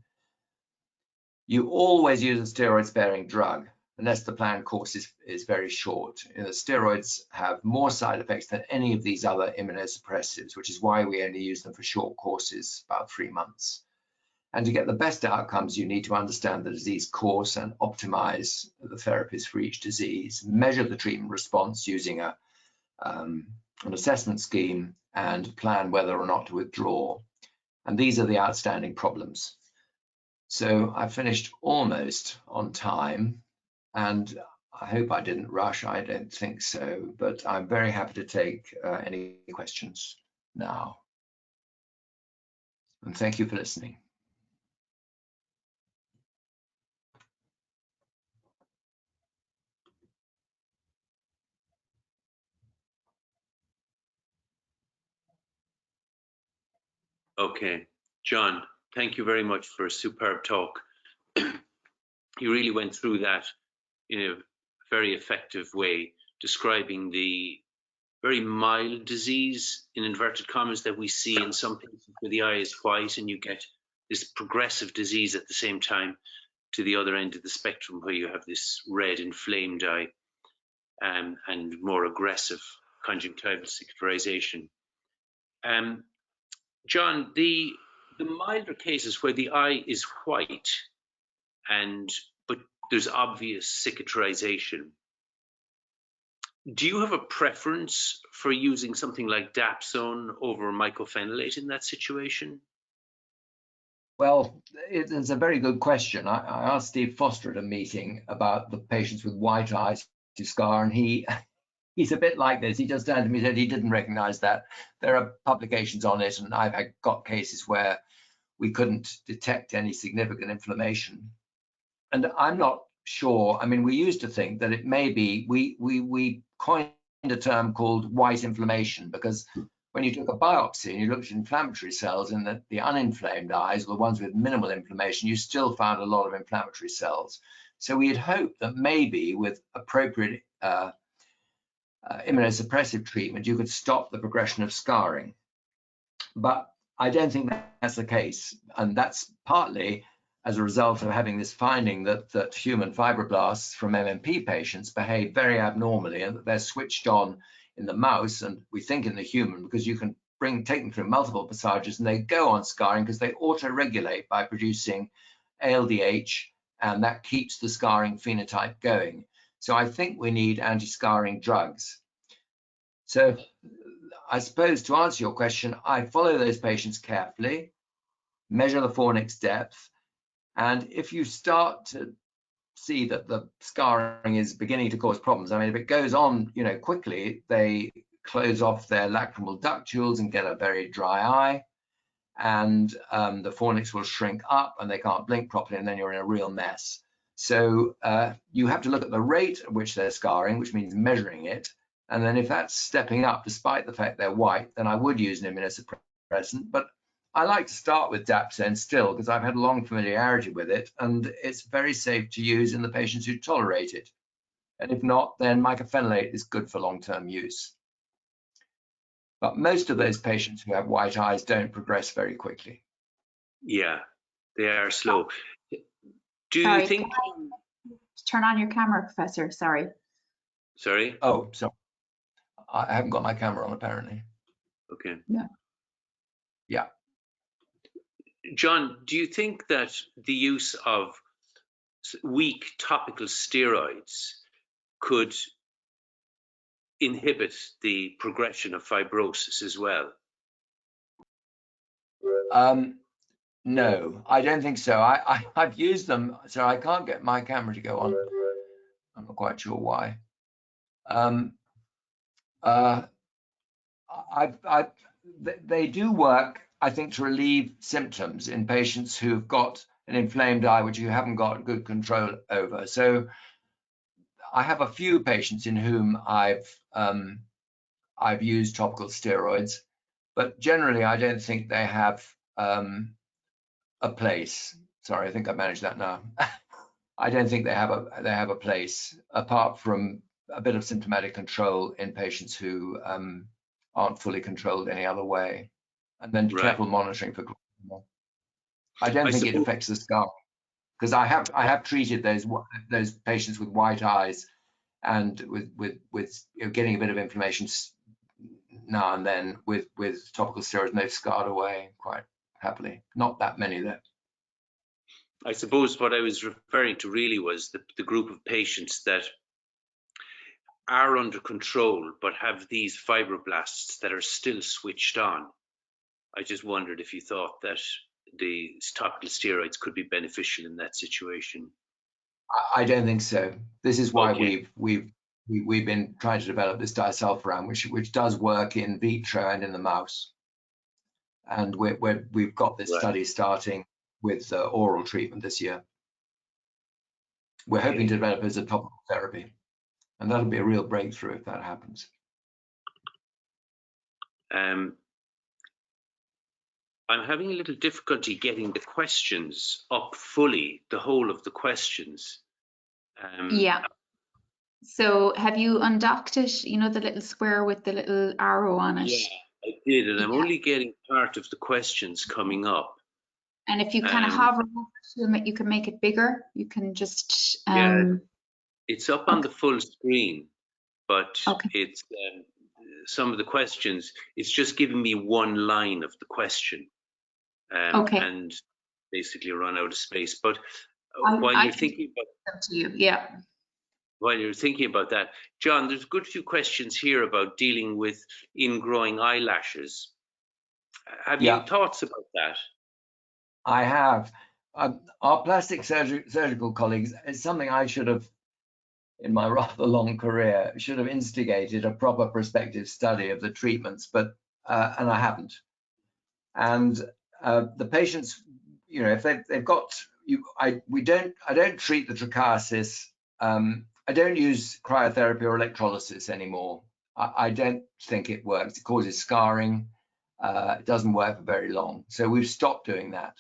S2: You always use a steroid-sparing drug unless the planned course is very short. The steroids have more side effects than any of these other immunosuppressives, which is why we only use them for short courses, about 3 months. And to get the best outcomes, you need to understand the disease course and optimize the therapies for each disease, measure the treatment response using an assessment scheme, and plan whether or not to withdraw. And these are the outstanding problems. So I finished almost on time, and I hope I didn't rush. I don't think so, but I'm very happy to take any questions now. And thank you for listening.
S1: Okay, John, thank you very much for a superb talk. You really went through that in a very effective way, describing the very mild disease, in inverted commas, that we see in some patients where the eye is white and you get this progressive disease at the same time to the other end of the spectrum where you have this red inflamed eye and more aggressive conjunctival cicatrization. John, the milder cases where the eye is white but there's obvious cicatrization, do you have a preference for using something like dapsone over mycophenolate in that situation?
S2: Well, it's a very good question. I asked Steve Foster at a meeting about the patients with white eyes to scar, and he's a bit like this. He just turned to me and said he didn't recognize that. There are publications on it, and I've got cases where we couldn't detect any significant inflammation. And I'm not sure. I mean, we used to think that it may be, we coined a term called white inflammation because when you took a biopsy and you looked at inflammatory cells in the uninflamed eyes, or the ones with minimal inflammation, you still found a lot of inflammatory cells. So we had hoped that maybe with appropriate immunosuppressive treatment, you could stop the progression of scarring. But I don't think that's the case. And that's partly as a result of having this finding that human fibroblasts from MMP patients behave very abnormally, and that they're switched on in the mouse, and we think in the human, because you can take them through multiple passages and they go on scarring because they auto-regulate by producing ALDH, and that keeps the scarring phenotype going. So I think we need anti-scarring drugs. So I suppose to answer your question, I follow those patients carefully, measure the fornix depth, and if you start to see that the scarring is beginning to cause problems, I mean, if it goes on, quickly, they close off their lacrimal ductules and get a very dry eye, and the fornix will shrink up and they can't blink properly, and then you're in a real mess. So you have to look at the rate at which they're scarring, which means measuring it. And then if that's stepping up, despite the fact they're white, then I would use an immunosuppressant. But I like to start with Dapsone still, because I've had long familiarity with it, and it's very safe to use in the patients who tolerate it. And if not, then mycophenolate is good for long-term use. But most of those patients who have white eyes don't progress very quickly.
S1: Yeah, they are slow. Do you think...
S3: Turn on your camera, Professor, sorry.
S1: Sorry?
S2: Oh, sorry. I haven't got my camera on, apparently.
S1: Okay.
S3: Yeah.
S2: Yeah.
S1: John, do you think that the use of weak topical steroids could inhibit the progression of fibrosis as well?
S2: No, I don't think so. I've used them, so I can't get my camera to go on. I'm not quite sure why. They do work, I think, to relieve symptoms in patients who've got an inflamed eye, which you haven't got good control over. So I have a few patients in whom I've used topical steroids, but generally I don't think they have a place. Sorry, I think I managed that now. I don't think they have a place apart from a bit of symptomatic control in patients who aren't fully controlled any other way, and then careful monitoring for glaucoma. I don't think it affects the scar, because I have treated those patients with white eyes and with getting a bit of inflammation now and then with topical steroids, and they've scarred away quite happily. Not that many though.
S1: I suppose what I was referring to really was the group of patients that are under control but have these fibroblasts that are still switched on. I just wondered if you thought that the topical steroids could be beneficial in that situation.
S2: I don't think so. This is why we've been trying to develop this disulfiram, which does work in vitro and in the mouse. And we've got this study starting with oral treatment this year. We're hoping to develop it as a topical therapy, and that'll be a real breakthrough if that happens.
S1: I'm having a little difficulty getting the questions up fully, the whole of the questions.
S3: Yeah. So have you undocked it? You know, the little square with the little arrow on it?
S1: Yeah, I did, and I'm only getting part of the questions coming up.
S3: And if you kind of hover over it, you can make it bigger. You can just...
S1: yeah, it's up on the full screen, but it's some of the questions, it's just giving me one line of the question. And basically run out of space. But while you're thinking about while you're thinking about that, John, there's a good few questions here about dealing with ingrowing eyelashes. Have you thoughts about that?
S2: I have. Our plastic surgical colleagues, it's something I should have, in my rather long career, should have instigated a proper prospective study of the treatments, but and I haven't. And the patients, you know, if they've got, I don't treat the trichiasis. I don't use cryotherapy or electrolysis anymore. I don't think it works. It causes scarring. It doesn't work for very long. So we've stopped doing that.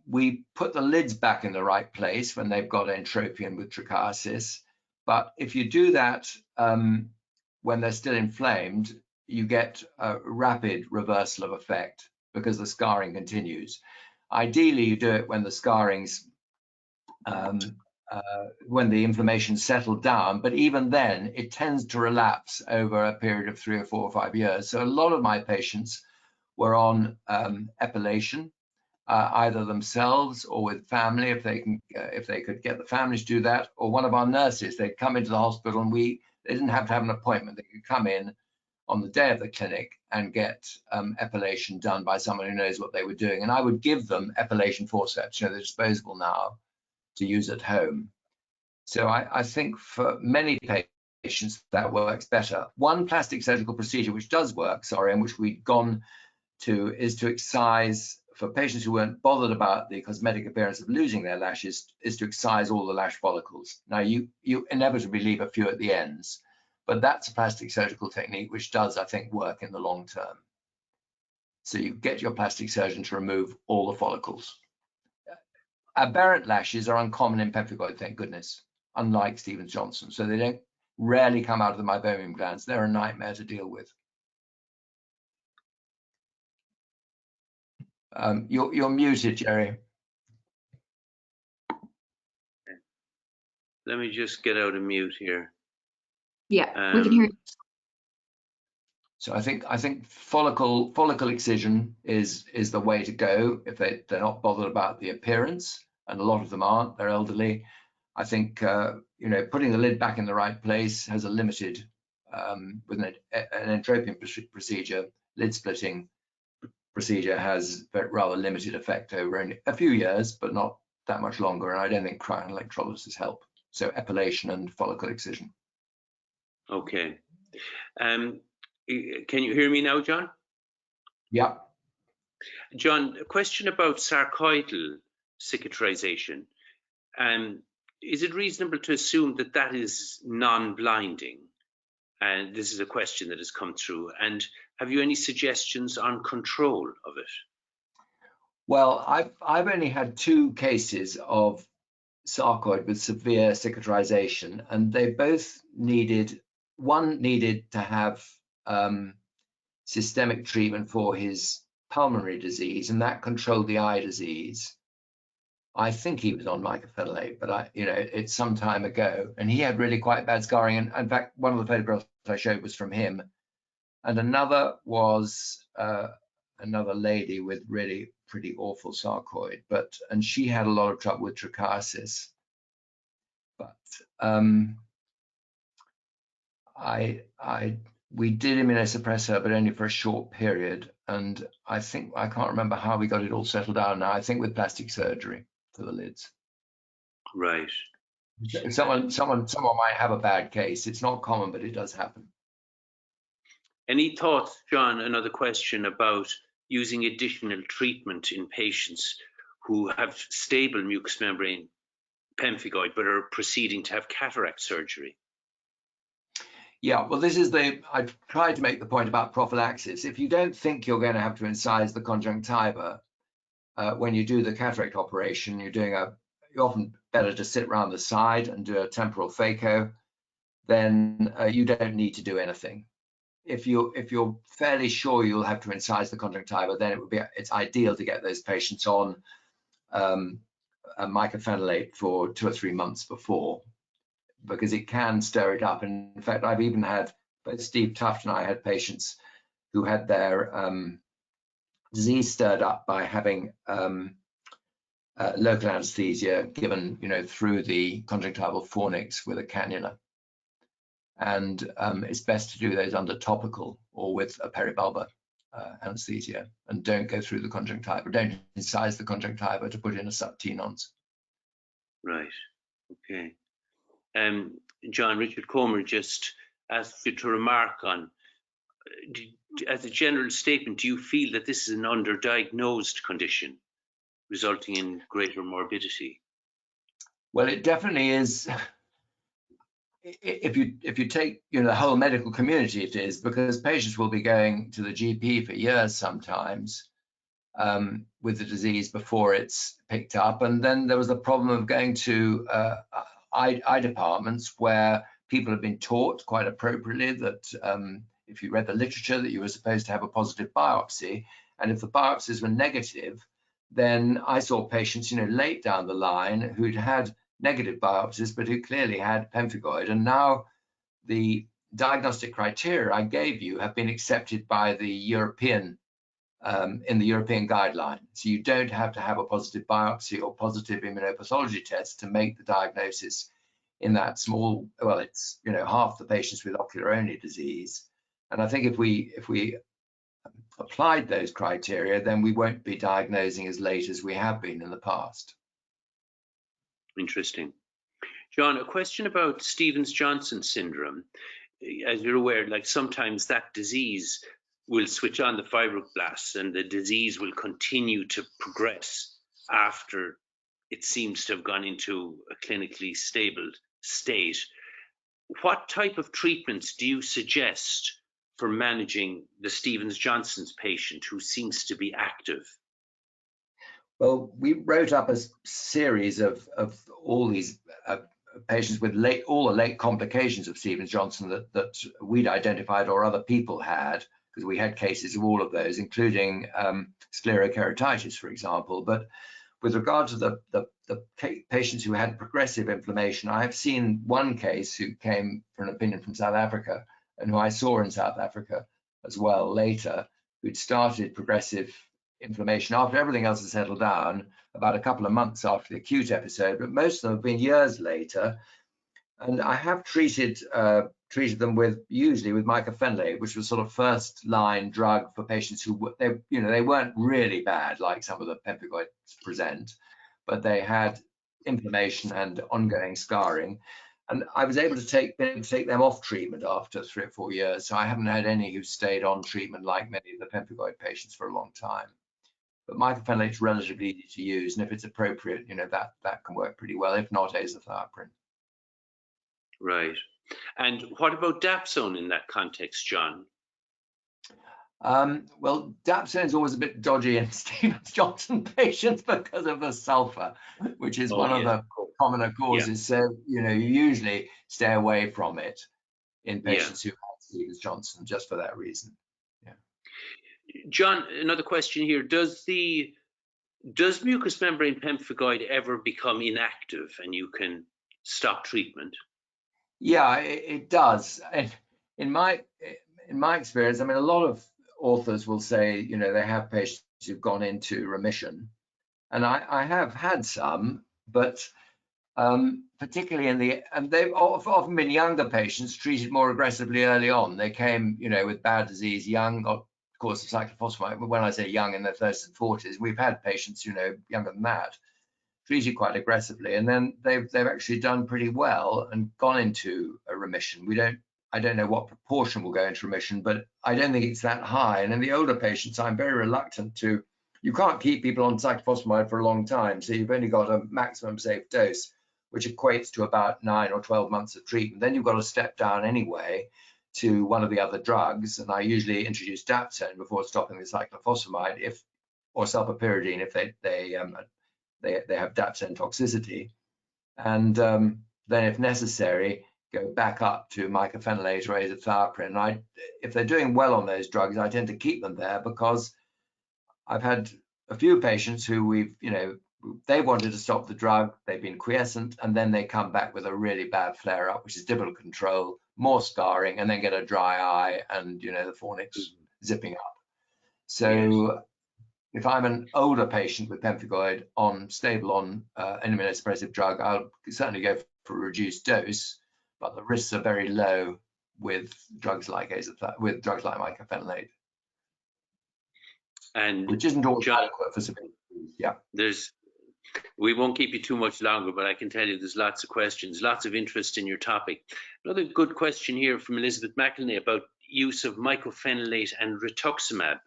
S2: We put the lids back in the right place when they've got entropion with trichiasis. But if you do that when they're still inflamed, you get a rapid reversal of effect because the scarring continues. Ideally, you do it when the scarring's when the inflammation settled down, but even then it tends to relapse over a period of 3 or 4 or 5 years. So a lot of my patients were on epilation, either themselves or with family, if they could get the family to do that, or one of our nurses. They'd come into the hospital and they didn't have to have an appointment. They could come in on the day of the clinic and get epilation done by someone who knows what they were doing. And I would give them epilation forceps, they're disposable now, to use at home. So I think for many patients that works better. One plastic surgical procedure which does work, and which we've gone to, is to excise, for patients who weren't bothered about the cosmetic appearance of losing their lashes, is to excise all the lash follicles. Now you inevitably leave a few at the ends, but that's a plastic surgical technique which does, I think, work in the long term. So you get your plastic surgeon to remove all the follicles. Aberrant lashes are uncommon in pemphigoid, thank goodness, unlike Stevens-Johnson. So they don't rarely come out of the meibomian glands. They're a nightmare to deal with. You're muted, Jerry.
S1: Let me just get out of mute here.
S3: Yeah, we can hear you.
S2: So I think follicle excision is the way to go if they're not bothered about the appearance, and a lot of them aren't. They're elderly. I think putting the lid back in the right place has a limited with an entropion procedure. Lid splitting procedure has rather limited effect over only a few years, but not that much longer. And I don't think cryoelectrolysis help. So epilation and follicle excision.
S1: Okay. Can you hear me now, John?
S2: Yeah.
S1: John, a question about sarcoidal cicatrization. Is it reasonable to assume that that is non-blinding? And this is a question that has come through. And have you any suggestions on control of it?
S2: Well, I've only had 2 cases of sarcoid with severe cicatrization, and they both needed, one needed to have systemic treatment for his pulmonary disease, and that controlled the eye disease. I think he was on mycophenolate, but it's some time ago, and he had really quite bad scarring. And in fact, one of the photographs I showed was from him. And another was another lady with really pretty awful sarcoid, and she had a lot of trouble with trichiasis. But we did immunosuppress her, but only for a short period. And I can't remember how we got it all settled down now. I think with plastic surgery for the lids.
S1: Right.
S2: Someone might have a bad case. It's not common, but it does happen.
S1: Any thoughts, John, another question about using additional treatment in patients who have stable mucous membrane pemphigoid but are proceeding to have cataract surgery?
S2: Yeah, well, I've tried to make the point about prophylaxis. If you don't think you're going to have to incise the conjunctiva when you do the cataract operation, you're often better to sit around the side and do a temporal phaco, then you don't need to do anything. If you're fairly sure you'll have to incise the conjunctiva, then it's ideal to get those patients on a mycophenolate for 2 or 3 months before, because it can stir it up. And in fact, I've even had, both Steve Tuft and I had patients who had their disease stirred up by having local anesthesia given, through the conjunctival fornix with a cannula. And it's best to do those under topical or with a peribulbar anesthesia, and don't go through the conjunctiva. Don't incise the conjunctiva to put in a subtenons.
S1: Right. Okay. John, Richard Comer just asked you to remark on, as a general statement, do you feel that this is an underdiagnosed condition resulting in greater morbidity?
S2: Well, it definitely is. if you take the whole medical community, it is, because patients will be going to the GP for years sometimes with the disease before it's picked up. And then there was the problem of going to eye departments where people have been taught quite appropriately that if you read the literature that you were supposed to have a positive biopsy, and if the biopsies were negative, then I saw patients late down the line who'd had negative biopsies, but who clearly had pemphigoid. And now the diagnostic criteria I gave you have been accepted by the European, in the European guideline. So you don't have to have a positive biopsy or positive immunopathology test to make the diagnosis in that small, well, it's half the patients with ocular only disease. And I think if we applied those criteria, then we won't be diagnosing as late as we have been in the past.
S1: Interesting. John, a question about Stevens-Johnson syndrome. As you're aware, like sometimes that disease will switch on the fibroblasts and the disease will continue to progress after it seems to have gone into a clinically stable state. What type of treatments do you suggest for managing the Stevens-Johnson's patient who seems to be active?
S2: Well, we wrote up a series of all these patients with all the late complications of Stevens-Johnson that we'd identified or other people had, because we had cases of all of those, including sclerokeratitis, for example. But with regard to the patients who had progressive inflammation, I have seen one case who came for an opinion from South Africa, and who I saw in South Africa as well later, who'd started progressive inflammation after everything else had settled down, about a couple of months after the acute episode, but most of them have been years later. And I have treated them usually with mycophenolate, which was sort of first line drug for patients who they weren't really bad like some of the pemphigoids present, but they had inflammation and ongoing scarring. And I was able to take them off treatment after 3 or 4 years. So I haven't had any who stayed on treatment like many of the pemphigoid patients for a long time. But mycophenolate is relatively easy to use, and if it's appropriate, that can work pretty well. If not, azathioprine.
S1: Right. And what about dapsone in that context, John?
S2: Well, dapsone is always a bit dodgy in Stevens-Johnson patients because of the sulfur, which is one of the commoner causes. Yeah. So, you usually stay away from it in patients who have Stevens-Johnson just for that reason. Yeah.
S1: John, another question here. Does mucous membrane pemphigoid ever become inactive and you can stop treatment?
S2: Yeah, it does. And in my experience, I mean, a lot of authors will say, they have patients who've gone into remission, and I have had some, but particularly and they've often been younger patients treated more aggressively early on. They came, with bad disease, young, of course, of cyclophosphamide. But when I say young, in their 30s and 40s, we've had patients, younger than that, treated quite aggressively, and then they've actually done pretty well and gone into a remission. I don't know what proportion will go into remission, but I don't think it's that high. And in the older patients, I'm very reluctant to. You can't keep people on cyclophosphamide for a long time, so you've only got a maximum safe dose, which equates to about 9 or 12 months of treatment. Then you've got to step down anyway to one of the other drugs, and I usually introduce dapsone before stopping the cyclophosphamide, or sulfapyridine if they have dapsone toxicity, and then if necessary, go back up to mycophenolate or azathioprine. If they're doing well on those drugs, I tend to keep them there, because I've had a few patients who they wanted to stop the drug, they've been quiescent, and then they come back with a really bad flare-up, which is difficult to control, more scarring, and then get a dry eye and the fornix zipping up. So if I'm an older patient with pemphigoid stable on an immunosuppressive drug, I'll certainly go for a reduced dose, but the risks are very low with drugs like mycophenolate,
S1: and
S2: which isn't always adequate for severe disease. Yeah.
S1: We won't keep you too much longer, but I can tell you there's lots of questions, lots of interest in your topic. Another good question here from Elizabeth McElnay about use of mycophenolate and rituximab.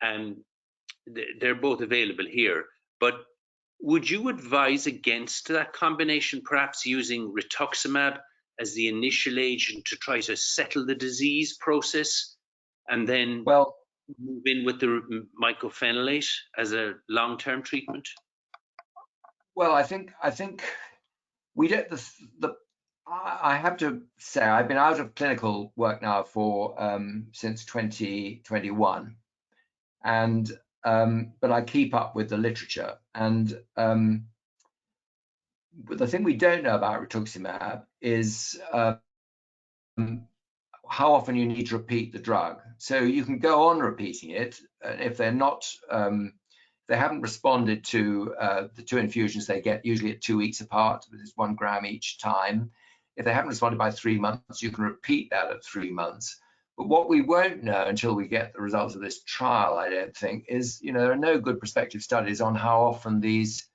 S1: And they're both available here, but would you advise against that combination, perhaps using rituximab as the initial agent to try to settle the disease process, and then move in with the mycophenolate as a long-term treatment?
S2: Well, I think we don't. I have to say I've been out of clinical work now for since 2021, and but I keep up with the literature. And the thing we don't know about rituximab is how often you need to repeat the drug. So you can go on repeating it if they're not. They haven't responded to the 2 infusions they get, usually at 2 weeks apart, but it's 1 gram each time. If they haven't responded by 3 months, you can repeat that at 3 months. But what we won't know until we get the results of this trial, I don't think, is, there are no good prospective studies on how often these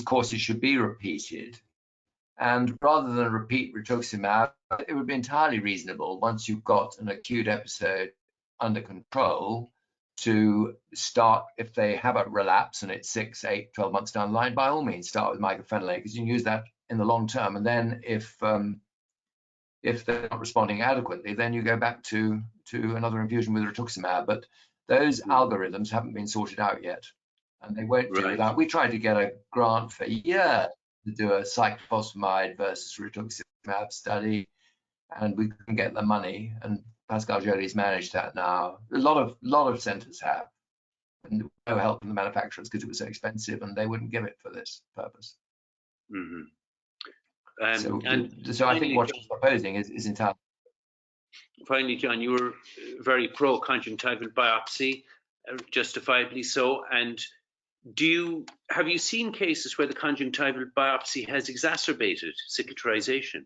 S2: courses should be repeated. And rather than repeat rituximab, it would be entirely reasonable, once you've got an acute episode under control, to start, if they have a relapse and it's 6, 8, 12 months down the line, by all means start with mycophenolate, because you can use that in the long term. And then if they're not responding adequately, then you go back to another infusion with rituximab. But those algorithms haven't been sorted out yet, and they won't do without. We tried to get a grant for a year to do a cyclophosphamide versus rituximab study, and we couldn't get the money. And Pascal Joly's managed that now. A lot of centers have, and no help from the manufacturers because it was so expensive, and they wouldn't give it for this purpose. So I think what you're proposing is entirely.
S1: Finally, John, you were very pro conjunctival biopsy, justifiably so. And have you seen cases where the conjunctival biopsy has exacerbated cicatrization?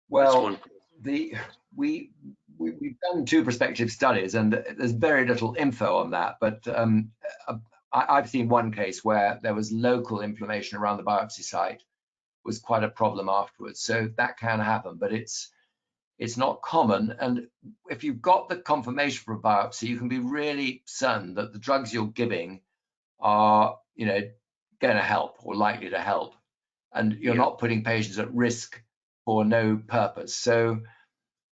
S2: Well, we've done 2 prospective studies, and there's very little info on that. But I've seen one case where there was local inflammation around the biopsy site, was quite a problem afterwards. So that can happen, but it's not common. And if you've got the confirmation for a biopsy, you can be really certain that the drugs you're giving are, going to help or likely to help, and you're not putting patients at risk for no purpose. So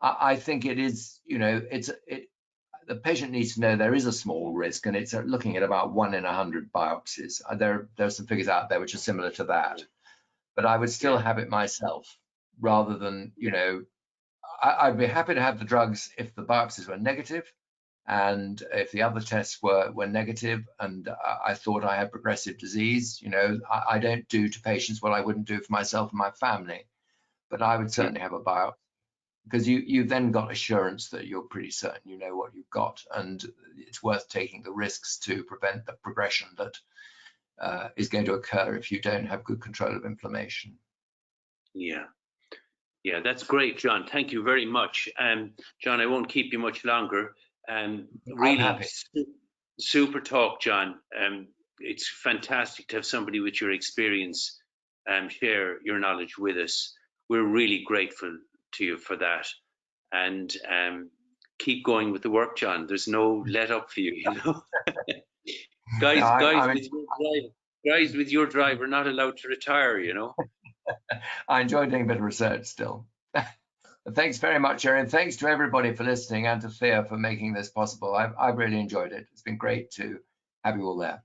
S2: I think it is, the patient needs to know there is a small risk, and it's looking at about 1 in 100 biopsies. There are some figures out there which are similar to that, but I would still have it myself rather than, I'd be happy to have the drugs if the biopsies were negative, and if the other tests were negative, and I thought I had progressive disease. I don't do to patients what I wouldn't do for myself and my family, but I would certainly have a biopsy, because you've then got assurance that you're pretty certain you know what you've got, and it's worth taking the risks to prevent the progression that is going to occur if you don't have good control of inflammation.
S1: Yeah, that's great, John. Thank you very much. John, I won't keep you much longer. Really super talk, John. It's fantastic to have somebody with your experience share your knowledge with us. We're really grateful to you for that, and keep going with the work, John. There's no let up for you, guys with your drive are not allowed to retire,
S2: I enjoy doing a bit of research still. Thanks very much, Erin. Thanks to everybody for listening, and to Thea for making this possible. I've really enjoyed it. It's been great to have you all there.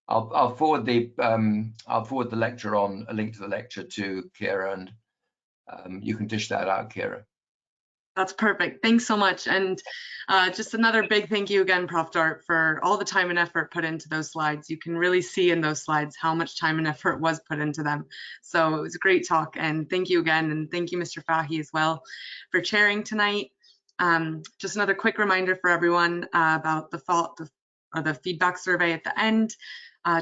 S2: I'll forward the lecture on, a link to the lecture, to Kira, and you can dish that out, Kira.
S4: That's perfect. Thanks so much. And just another big thank you again, Prof. Dart, for all the time and effort put into those slides. You can really see in those slides how much time and effort was put into them. So it was a great talk, and thank you again. And thank you, Mr. Fahy, as well, for chairing tonight. Just another quick reminder for everyone about the feedback survey at the end,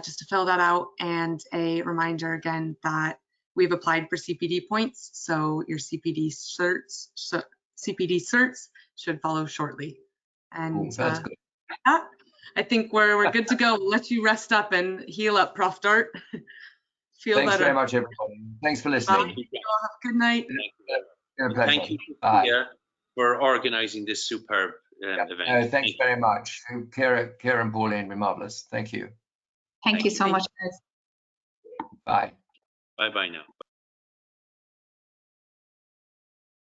S4: just to fill that out, and a reminder again that we've applied for CPD points, so your CPD certs should follow shortly. And
S2: that's good.
S4: I think we're good to go. We'll let you rest up and heal up, Prof. Dart.
S2: Thanks very much, everybody. Thanks for listening.
S4: Have a good night.
S1: Thank you for organizing this superb event.
S2: Thanks very much. Kira and Pauline, be marvelous. Thank you.
S3: Thank you so much, guys.
S2: Bye.
S1: Bye-bye now.